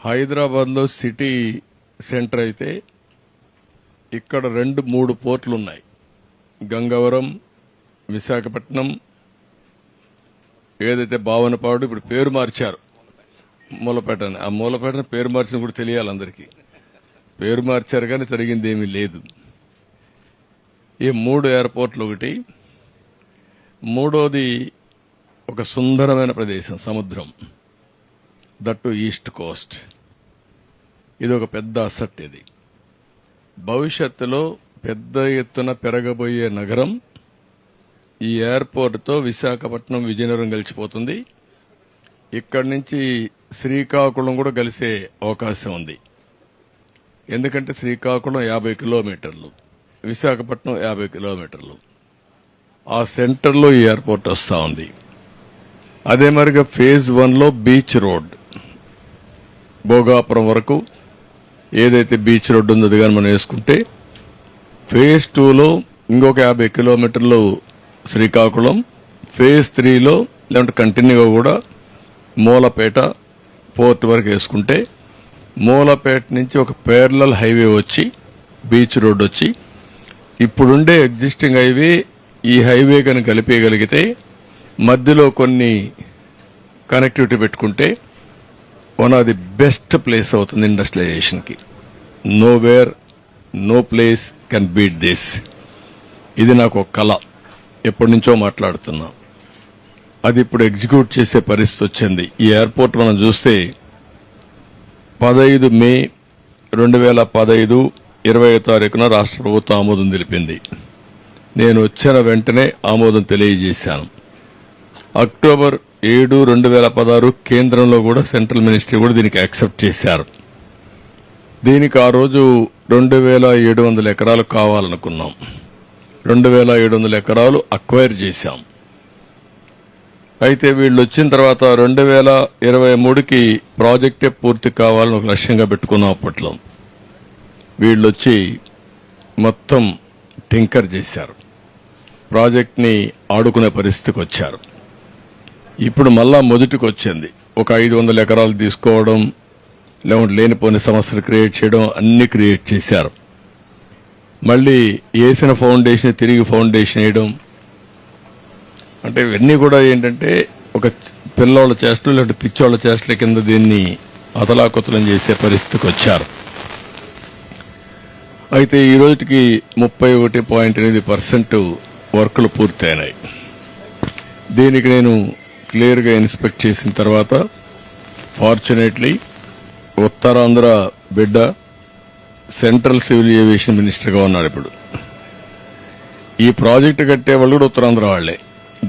Speaker 5: హైదరాబాద్లో సిటీ సెంటర్ అయితే ఇక్కడ 2-3 పోర్టులు ఉన్నాయి. గంగవరం, విశాఖపట్నం, ఏదైతే భావనపాడు, ఇప్పుడు పేరు మార్చారు మూలపేట. ఆ మూలపేటను పేరు మార్చిన కూడా తెలియాలి అందరికీ. పేరు మార్చారు కానీ జరిగింది ఏమీ లేదు. ఈ 3 ఎయిర్పోర్ట్లు ఒకటి. మూడోది ఒక సుందరమైన ప్రదేశం, సముద్రం, దట్టు ఈస్ట్ కోస్ట్. ఇది ఒక పెద్ద అసెట్. ఇది భవిష్యత్తులో పెద్ద ఎత్తున పెరగబోయే నగరం. ఈ ఎయిర్పోర్ట్తో విశాఖపట్నం, విజయనగరం కలిసిపోతుంది. ఇక్కడి నుంచి శ్రీకాకుళం కూడా కలిసే అవకాశం ఉంది. ఎందుకంటే శ్రీకాకుళం 50 కిలోమీటర్లు, విశాఖపట్నం 50 కిలోమీటర్లు. ఆ సెంటర్లో ఈ ఎయిర్పోర్ట్ వస్తూ ఉంది. అదే మరిగా ఫేజ్ 1లో బీచ్ రోడ్ భోగాపురం వరకు ఏదైతే బీచ్ రోడ్డు ఉందో అది కానీ మనం వేసుకుంటే, ఫేజ్ 2లో ఇంకొక 50 కిలోమీటర్లు శ్రీకాకుళం, ఫేజ్ 3లో లేదంటే కంటిన్యూగా కూడా మూలపేట పోర్ట్ వరకు వేసుకుంటే, మూలపేట నుంచి ఒక ప్యారలల్ హైవే వచ్చి బీచ్ రోడ్ వచ్చి ఇప్పుడుండే ఎగ్జిస్టింగ్ హైవే ఈ హైవే కనుక కలిపేయగలిగితే మధ్యలో కొన్ని కనెక్టివిటీ పెట్టుకుంటే one of the best place అవుతుంది ఇండస్ట్రియలైజేషన్కి. Nowhere, no place can beat this. ఇది నాకు ఒక కళ, ఎప్పటి నుంచో మాట్లాడుతున్నా. అది ఇప్పుడు ఎగ్జిక్యూట్ చేసే పరిస్థితి వచ్చింది. ఈ ఎయిర్పోర్ట్ మనం చూస్తే 15 మే 2015 20వ తారీఖున రాష్ట్ర ప్రభుత్వం ఆమోదం తెలిపింది. నేను వచ్చిన వెంటనే ఆమోదం తెలియజేశాను. అక్టోబర్ 7, 2016 కేంద్రంలో కూడా సెంట్రల్ మినిస్ట్రీ కూడా దీనికి యాక్సెప్ట్ చేశారు. దీనికి ఆ రోజు 2700 ఎకరాలు కావాలనుకున్నాం. 2700 ఎకరాలు అక్వైర్ చేశాం. అయితే వీళ్ళు వచ్చిన తర్వాత 2023కి ప్రాజెక్టే పూర్తి కావాలని ఒక లక్ష్యంగా పెట్టుకున్నాం. అప్పట్లో వీళ్ళొచ్చి మొత్తం టింకర్ చేశారు, ప్రాజెక్ట్ని ఆడుకునే పరిస్థితికి వచ్చారు. ఇప్పుడు మళ్ళా మొదటికి వచ్చింది. ఒక 500 ఎకరాలు తీసుకోవడం, లేకుంటే లేనిపోని సమస్యలు క్రియేట్ చేయడం, అన్ని క్రియేట్ చేశారు. మళ్ళీ వేసిన ఫౌండేషన్ తిరిగి ఫౌండేషన్ వేయడం, అంటే ఇవన్నీ కూడా ఏంటంటే ఒక పిల్లోళ్ళ చేష్టలు లేదంటే పిచ్చోళ్ళ చేష్టల కింద దీన్ని అతలాకుతలం చేసే పరిస్థితికి వచ్చారు. అయితే ఈ రోజుకి 31.8% వర్కులు పూర్తయినాయి. దీనికి నేను క్లియర్గా ఇన్స్పెక్ట్ చేసిన తర్వాత ఫార్చునేట్లీ ఉత్తరాంధ్ర బిడ్డ సెంట్రల్ సివిల్ ఏవియేషన్ మినిస్టర్గా ఉన్నాడు. ఇప్పుడు ఈ ప్రాజెక్టు కట్టే వాళ్ళు కూడా ఉత్తరాంధ్ర వాళ్లే,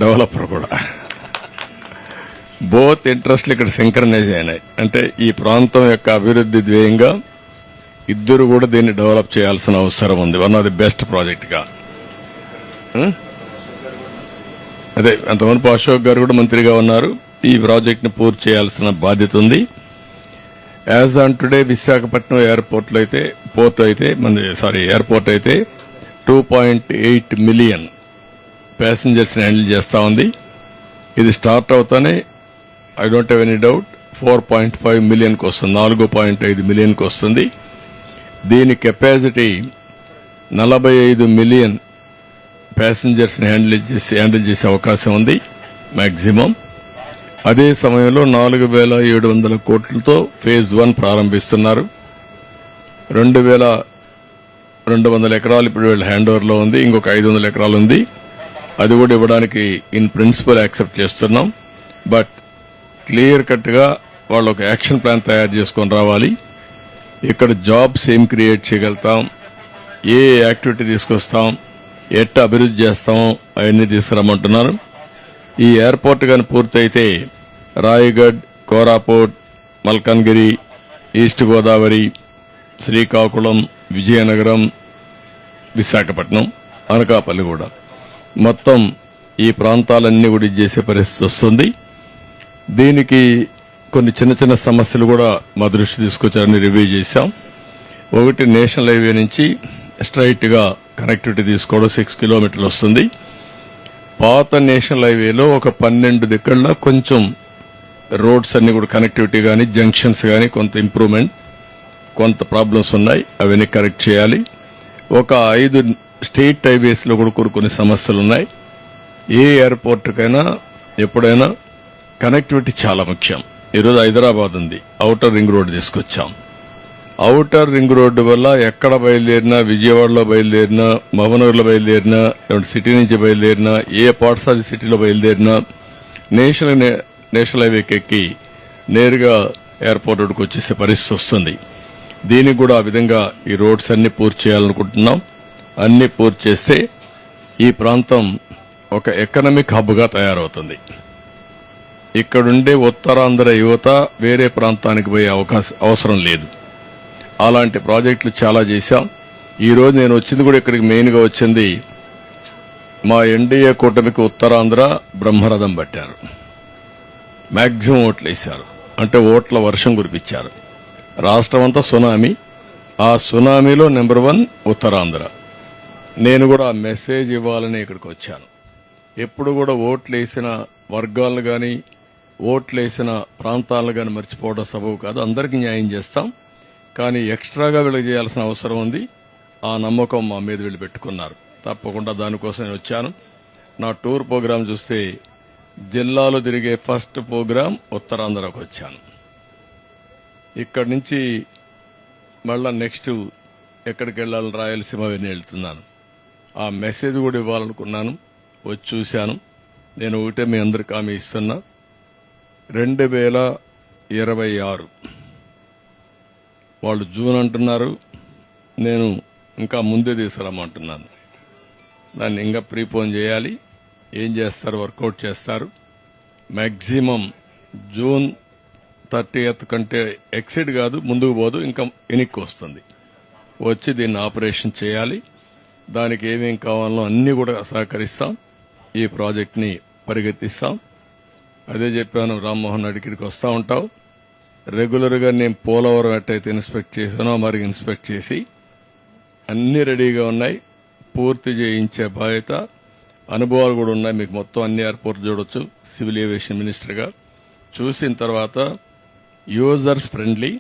Speaker 5: డెవలపర్ కూడా. బోత్ ఇంట్రెస్ట్లు ఇక్కడ సింక్రనైజ్ అయినాయి. అంటే ఈ ప్రాంతం యొక్క అభివృద్ధి ధ్యేయంగా ఇద్దరు కూడా దీన్ని డెవలప్ చేయాల్సిన అవసరం ఉంది. వన్ ఆఫ్ ది బెస్ట్ ప్రాజెక్ట్గా. అదే అంతమంది అశోక్ గారు కూడా మంత్రిగా ఉన్నారు. ఈ ప్రాజెక్ట్ ని పూర్తి చేయాల్సిన బాధ్యత ఉంది. As on today Visakhapatnam airport అయితే 2.8 మిలియన్ ప్యాసింజర్స్ ని హ్యాండిల్ చేస్తా ఉంది. ఇది స్టార్ట్ అవుతానే I don't have any doubt 4.5 million కు వస్తుంది, 4.5 మిలియన్ కు వస్తుంది. దీని కెపాసిటీ 45 మిలియన్ ప్యాసింజర్స్ ని హ్యాండిల్ చేసే అవకాశం ఉంది మాక్సిమం. అదే సమయంలో 4,700 కోట్లతో ఫేజ్ 1 ప్రారంభిస్తున్నారు. 2,200 ఎకరాలు ఇప్పుడు వీళ్ళ హ్యాండ్ ఓవర్ లో ఉంది. ఇంకొక 500 ఎకరాలు ఉంది. అది కూడా ఇవ్వడానికి ఇన్ ప్రిన్సిపల్ యాక్సెప్ట్ చేస్తున్నాం. బట్ క్లియర్ కట్ గా వాళ్ళు ఒక యాక్షన్ ప్లాన్ తయారు చేసుకొని రావాలి. ఇక్కడ జాబ్స్ ఏం క్రియేట్ చేయగలుగుతాం, ఏ యాక్టివిటీ తీసుకొస్తాం, ఎట్ట అభివృద్ధి చేస్తాం, అవన్నీ తీసుకురమ్మంటున్నారు. ఈ ఎయిర్పోర్ట్ కానీ పూర్తయితే రాయగఢ్, కోరాపుట్, మల్కన్గిరి, ఈస్ట్ గోదావరి, శ్రీకాకుళం, విజయనగరం, విశాఖపట్నం, అనకాపల్లి కూడా మొత్తం ఈ ప్రాంతాలన్నీ కూడా చేసే పరిస్థితి వస్తుంది. దీనికి కొన్ని చిన్న చిన్న సమస్యలు కూడా మా దృష్టి తీసుకొచ్చారని రివ్యూ చేశాం. ఒకటి, నేషనల్ హైవే నుంచి స్ట్రైట్ గా కనెక్టివిటీ తీసుకోవడం 6 కిలోమీటర్లు వస్తుంది. పాత నేషనల్ హైవేలో ఒక 12 దిక్కల్లో కొంచెం రోడ్స్ అన్ని కూడా కనెక్టివిటీ గానీ జంక్షన్స్ గానీ కొంత ఇంప్రూవ్మెంట్, కొంత ప్రాబ్లమ్స్ ఉన్నాయి. అవన్నీ కరెక్ట్ చేయాలి. ఒక 5 స్టేట్ హైవేస్ లో కూడా కొన్ని సమస్యలు ఉన్నాయి. ఏ ఎయిర్పోర్ట్ కైనా ఎప్పుడైనా కనెక్టివిటీ చాలా ముఖ్యం. ఈరోజు హైదరాబాద్ ఉంది, ఔటర్ రింగ్ రోడ్ తీసుకొచ్చాం. ఔటర్ రింగ్ రోడ్డు వల్ల ఎక్కడ బయలుదేరినా, విజయవాడలో బయలుదేరినా, మహబూబ్నగర్లో బయలుదేరినా, సిటీ నుంచి బయలుదేరినా, ఏ పార్ట్స్ ఆఫ్ ది సిటీలో బయలుదేరినా నేషనల్ హైవేకి ఎక్కి నేరుగా ఎయిర్పోర్ట్ రోడ్డుకు వచ్చేసే పరిస్థితి వస్తుంది. దీనికి కూడా ఆ విధంగా ఈ రోడ్స్ అన్ని పూర్తి చేయాలనుకుంటున్నాం. అన్ని పూర్తి చేస్తే ఈ ప్రాంతం ఒక ఎకనామిక్ హబ్ గా తయారవుతుంది. ఇక్కడుండే ఉత్తరాంధ్ర యువత వేరే ప్రాంతానికి పోయే అవసరం లేదు. అలాంటి ప్రాజెక్టులు చాలా చేశాం. ఈ రోజు నేను వచ్చింది కూడా ఇక్కడికి మెయిన్ గా వచ్చింది, మా ఎన్డీఏ కూటమికి ఉత్తరాంధ్ర బ్రహ్మరథం పట్టారు. మాక్సిమం ఓట్లు వేశారు, అంటే ఓట్ల వర్షం కురిపించారు. రాష్ట్రం అంతా సునామీ, ఆ సునామీలో నెంబర్ 1 ఉత్తరాంధ్ర. నేను కూడా ఆ మెసేజ్ ఇవ్వాలని ఇక్కడికి వచ్చాను. ఎప్పుడు కూడా ఓట్లు వేసిన వర్గాలను గాని ఓట్లు వేసిన ప్రాంతాలను గాని మర్చిపోవడం సబబు కాదు. అందరికీ న్యాయం చేస్తాం, కానీ ఎక్స్ట్రాగా వీళ్ళకి చేయాల్సిన అవసరం ఉంది. ఆ నమ్మకం మా మీద వీళ్ళు పెట్టుకున్నారు. తప్పకుండా దానికోసం నేను వచ్చాను. నా టూర్ ప్రోగ్రాం చూస్తే జిల్లాలో తిరిగే ఫస్ట్ ప్రోగ్రాం ఉత్తరాంధ్రకు వచ్చాను. ఇక్కడి నుంచి మళ్ళా నెక్స్ట్ ఎక్కడికి వెళ్లాలని రాయలసీమ వెళ్ళి వెళ్తున్నాను. ఆ మెసేజ్ కూడా ఇవ్వాలనుకున్నాను, వచ్చి చూశాను. నేను ఒకటే మీ అందరికి హామీ ఇస్తున్నా, 2026 వాళ్ళు జూన్ అంటున్నారు, నేను ఇంకా ముందే తీసుకురమ్మంటున్నాను. దాన్ని ఇంకా ప్రీపోన్ చేయాలి. ఏం చేస్తారు, వర్కౌట్ చేస్తారు. మాక్సిమం జూన్ 30th కంటే ఎక్సైడ్ కాదు, ముందుకు పోదు, ఇంకా వెనక్కి వస్తుంది. వచ్చి దీన్ని ఆపరేషన్ చేయాలి. దానికి ఏమేం కావాలో అన్ని కూడా సహకరిస్తాం. ఈ ప్రాజెక్ట్ ని పరిగెత్తిస్తాం. అదే చెప్పాను, రామ్మోహన్ రెడ్డి ఇక్కడికి వస్తా ఉంటావు. రెగ్యులర్ గా నేను పోలవరం ఎట్టయితే ఇన్స్పెక్ట్ చేశానో మరి ఇన్స్పెక్ట్ చేసి అన్ని రెడీగా ఉన్నాయి. పూర్తి చేయించే బాధ్యత, అనుభవాలు కూడా ఉన్నాయి. మీకు మొత్తం అన్ని ఎయిర్పోర్ట్లు చూడొచ్చు. సివిల్ ఏవియేషన్ మినిస్టర్గా చూసిన తర్వాత users friendly,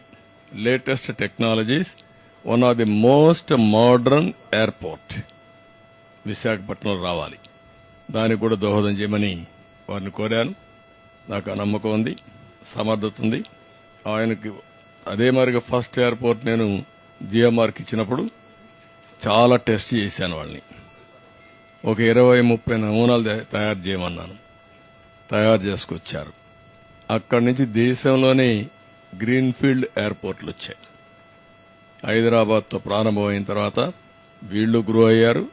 Speaker 5: latest technologies, one of the most modern airport విశాఖపట్నంలో రావాలి. దానికి కూడా దోహదం చేయమని వారిని కోరాను. నాకు ఆ నమ్మకం ఉంది, సమర్థత ఉంది. ఆయనకి అదే మరిగా ఫస్ట్ ఎయిర్పోర్ట్ నేను జిఎంఆర్కి ఇచ్చినప్పుడు చాలా టెస్ట్ చేశాను. వాళ్ళని ఒక 20-30 నమూనాలు తయారు చేయమన్నాను. తయారు చేసుకొచ్చారు. అక్కడి నుంచి దేశంలోనే గ్రీన్ఫీల్డ్ ఎయిర్పోర్ట్లు వచ్చాయి. హైదరాబాద్తో ప్రారంభమైన తర్వాత వీళ్లు గ్రో అయ్యారు,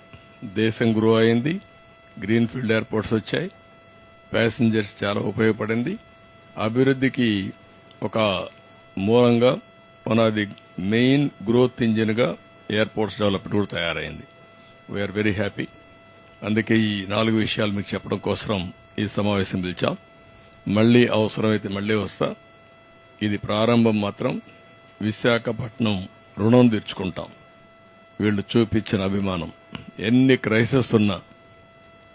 Speaker 5: దేశం గ్రో అయింది, గ్రీన్ఫీల్డ్ ఎయిర్పోర్ట్స్ వచ్చాయి. ప్యాసింజర్స్ చాలా ఉపయోగపడింది. అభివృద్ధికి ఒక మూలంగా one of the main growth ఇంజిన్గా ఎయిర్పోర్ట్స్ డెవలప్మెంట్ కూడా తయారైంది. We are very happy. అందుకే ఈ 4 విషయాలు మీకు చెప్పడం కోసం ఈ సమావేశం పిలిచాం. మళ్లీ అవసరమైతే మళ్లీ వస్తా. ఇది ప్రారంభం మాత్రం. విశాఖపట్నం రుణం తీర్చుకుంటాం. వీళ్లు చూపించిన అభిమానం, ఎన్ని క్రైసిస్ ఉన్నా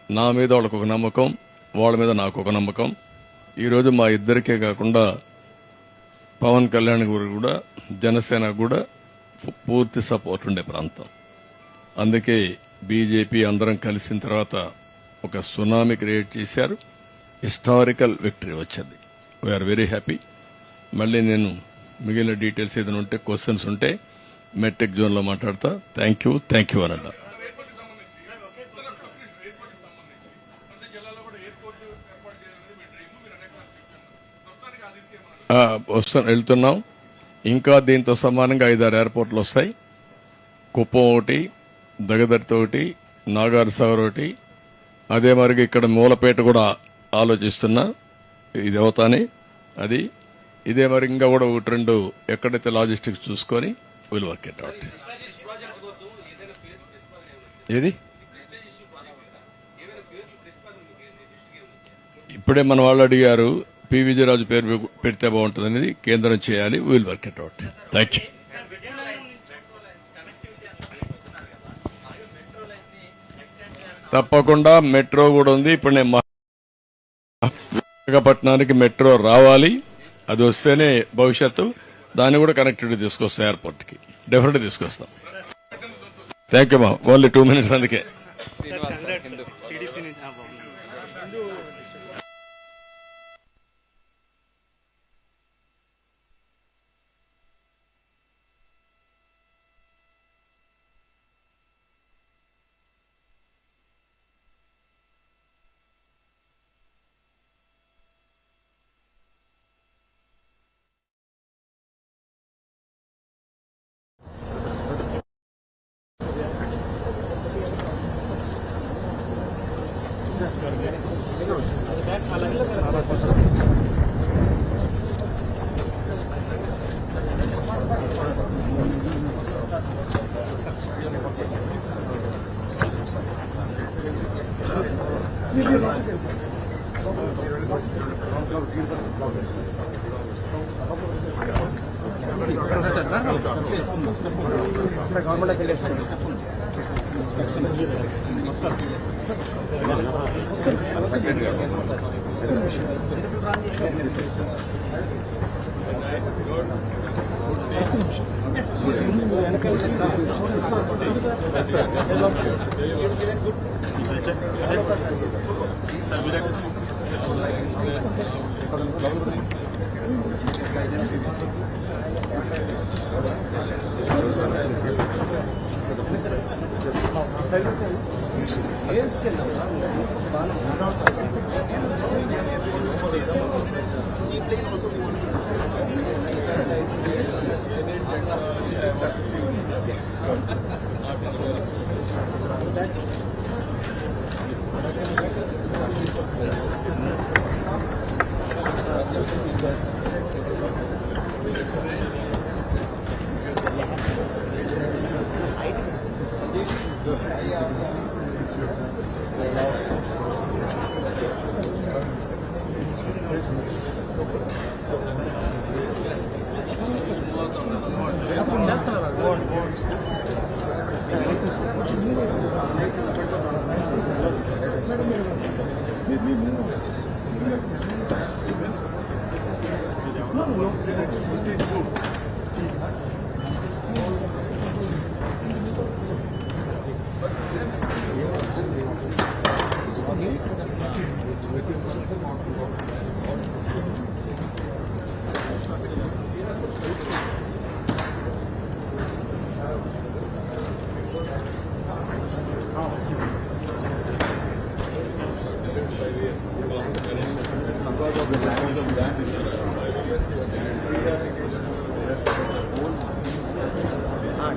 Speaker 5: నా మీద వాళ్ళకు ఒక నమ్మకం, వాళ్ళ మీద నాకు ఒక నమ్మకం. ఈరోజు మా ఇద్దరికే కాకుండా పవన్ కళ్యాణ్ గారు కూడా, జనసేన కూడా పూర్తి సపోర్ట్ ఉండే ప్రాంతం. అందుకే బీజేపీ అందరం కలిసిన తర్వాత ఒక సునామీ క్రియేట్ చేశారు. హిస్టారికల్ విక్టరీ వచ్చింది. We are very happy. మళ్ళీ నేను మిగిలిన డీటెయిల్స్ ఏదైనా ఉంటే, క్వశ్చన్స్ ఉంటే మెట్రిక్ జోన్లో మాట్లాడతా. థ్యాంక్ యూ అనండి. వెళ్తున్నాం. ఇంకా దీంతో సమానంగా 5-6 ఎయిర్పోర్ట్లు వస్తాయి. కుప్పం ఒకటి, దగదర్తి ఒకటి, నాగార్జునసాగర్ ఒకటి, అదే మరిగా ఇక్కడ మూలపేట కూడా ఆలోచిస్తున్నా. ఇది అవుతానే అది. ఇదే మరి ఇంకా కూడా 1-2 ఎక్కడైతే లాజిస్టిక్స్ చూసుకొని విల్ వర్క్ ఇట్ అవుట్. ఏది ఇప్పుడే మన వాళ్ళు అడిగారు, పి విజయరాజు పేరు పెడితే బాగుంటుంది అనేది. కేంద్రం చేయాలి. Will work it out. Thank you. తప్పకుండా మెట్రో కూడా ఉంది. ఇప్పుడు నేను విశాఖపట్నానికి మెట్రో రావాలి. అది వస్తేనే భవిష్యత్తు. దాన్ని కూడా కనెక్టివిటీ తీసుకొస్తాం ఎయిర్పోర్ట్కి. డెఫినెట్గా తీసుకొస్తాం. థ్యాంక్ యూ మా. ఓన్లీ 2 minutes అందుకే.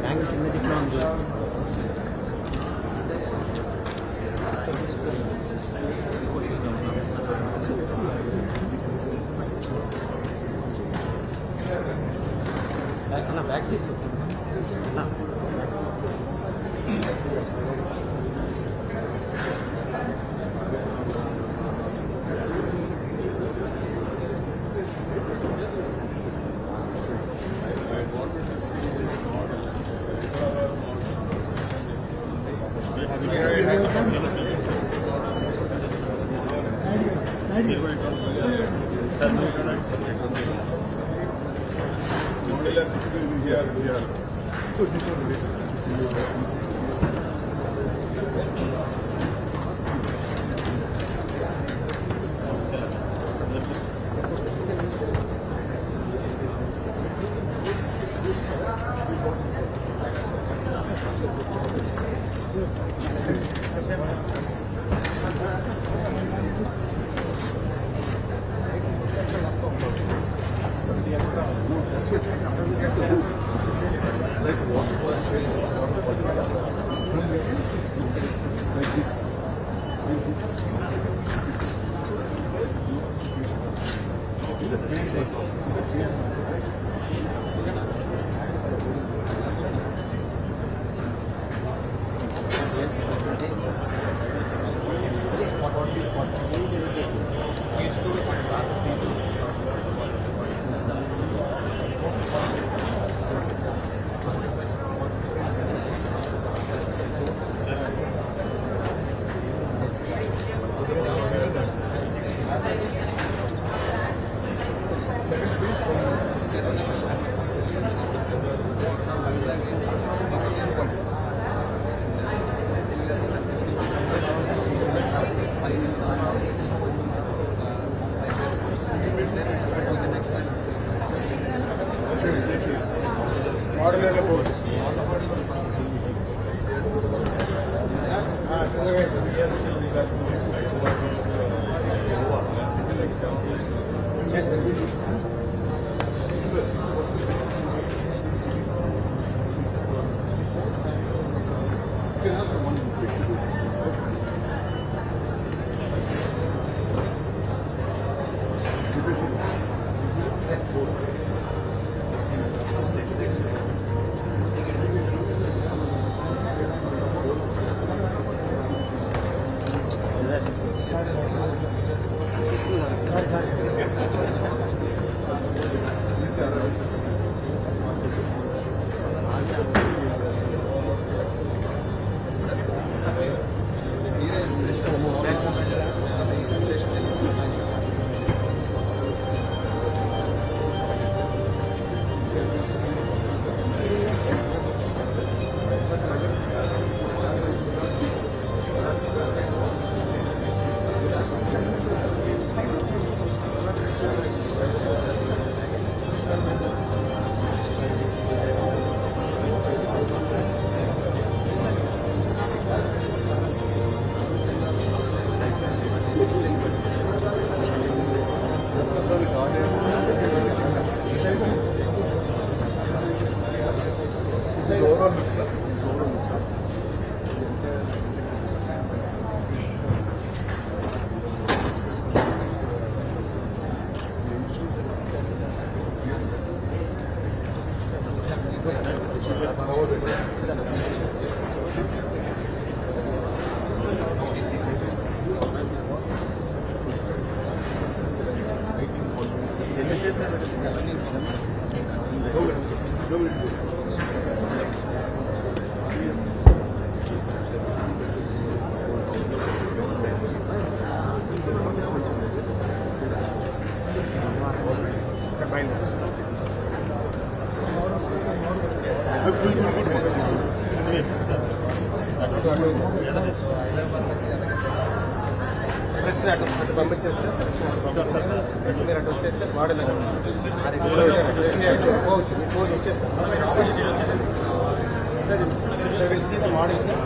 Speaker 1: ట్యాంక్ చిన్న చిన్న ఉంది. అన్న బ్యాక్ తీసుకుంటాను. ప్రెస్ అటు పంపించేస్తే ప్రెస్ మీరు అటు వచ్చేస్తే వాడలేదు will see the model sir.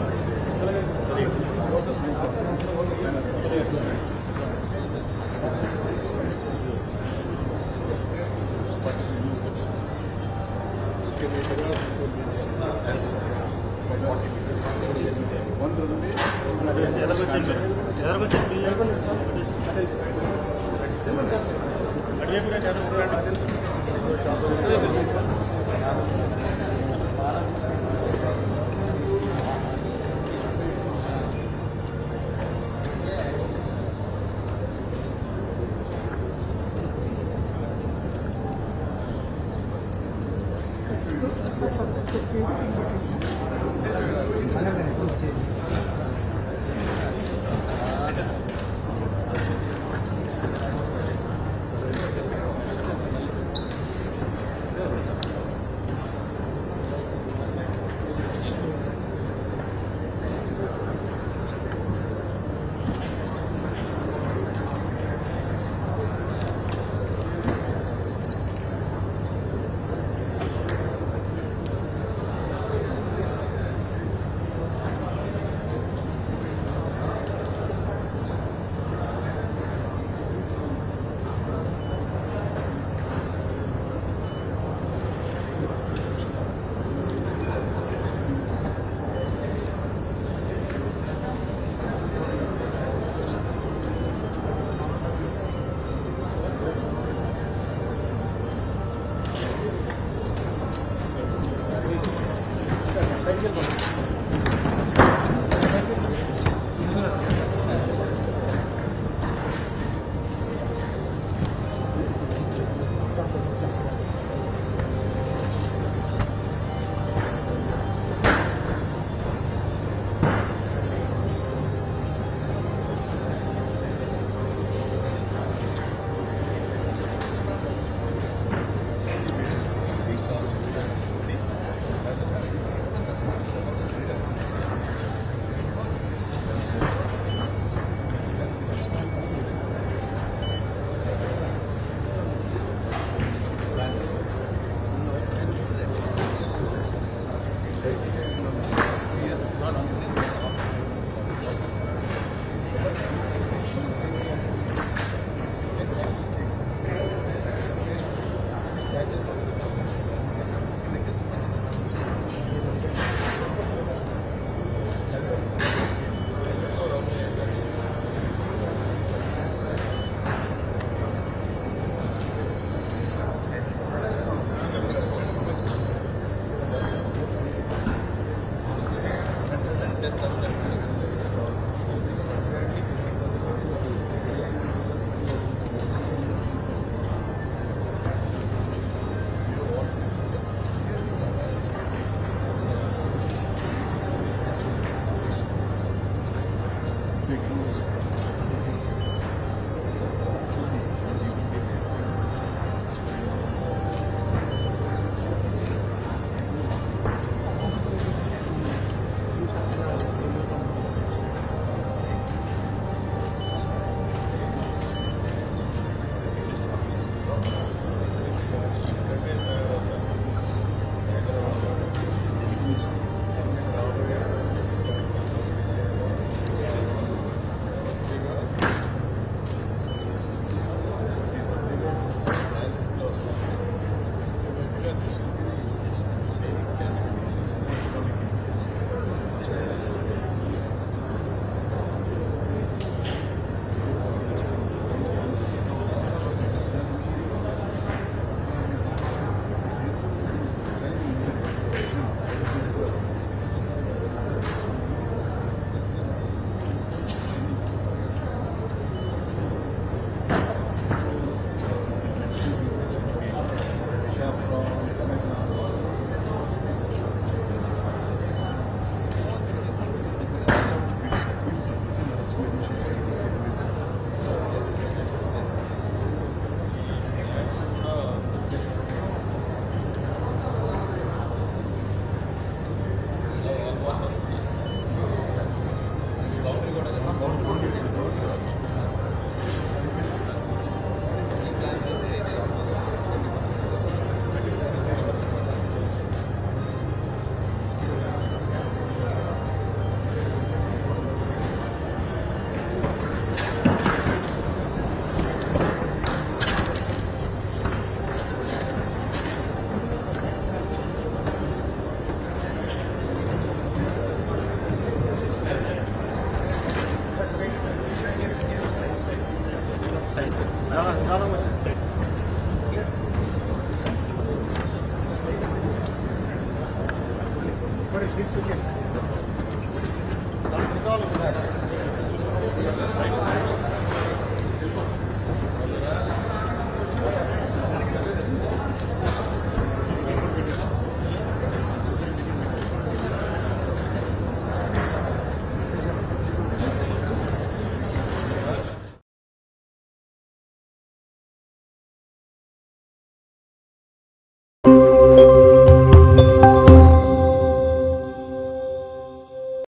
Speaker 2: నిదానం వచ్చి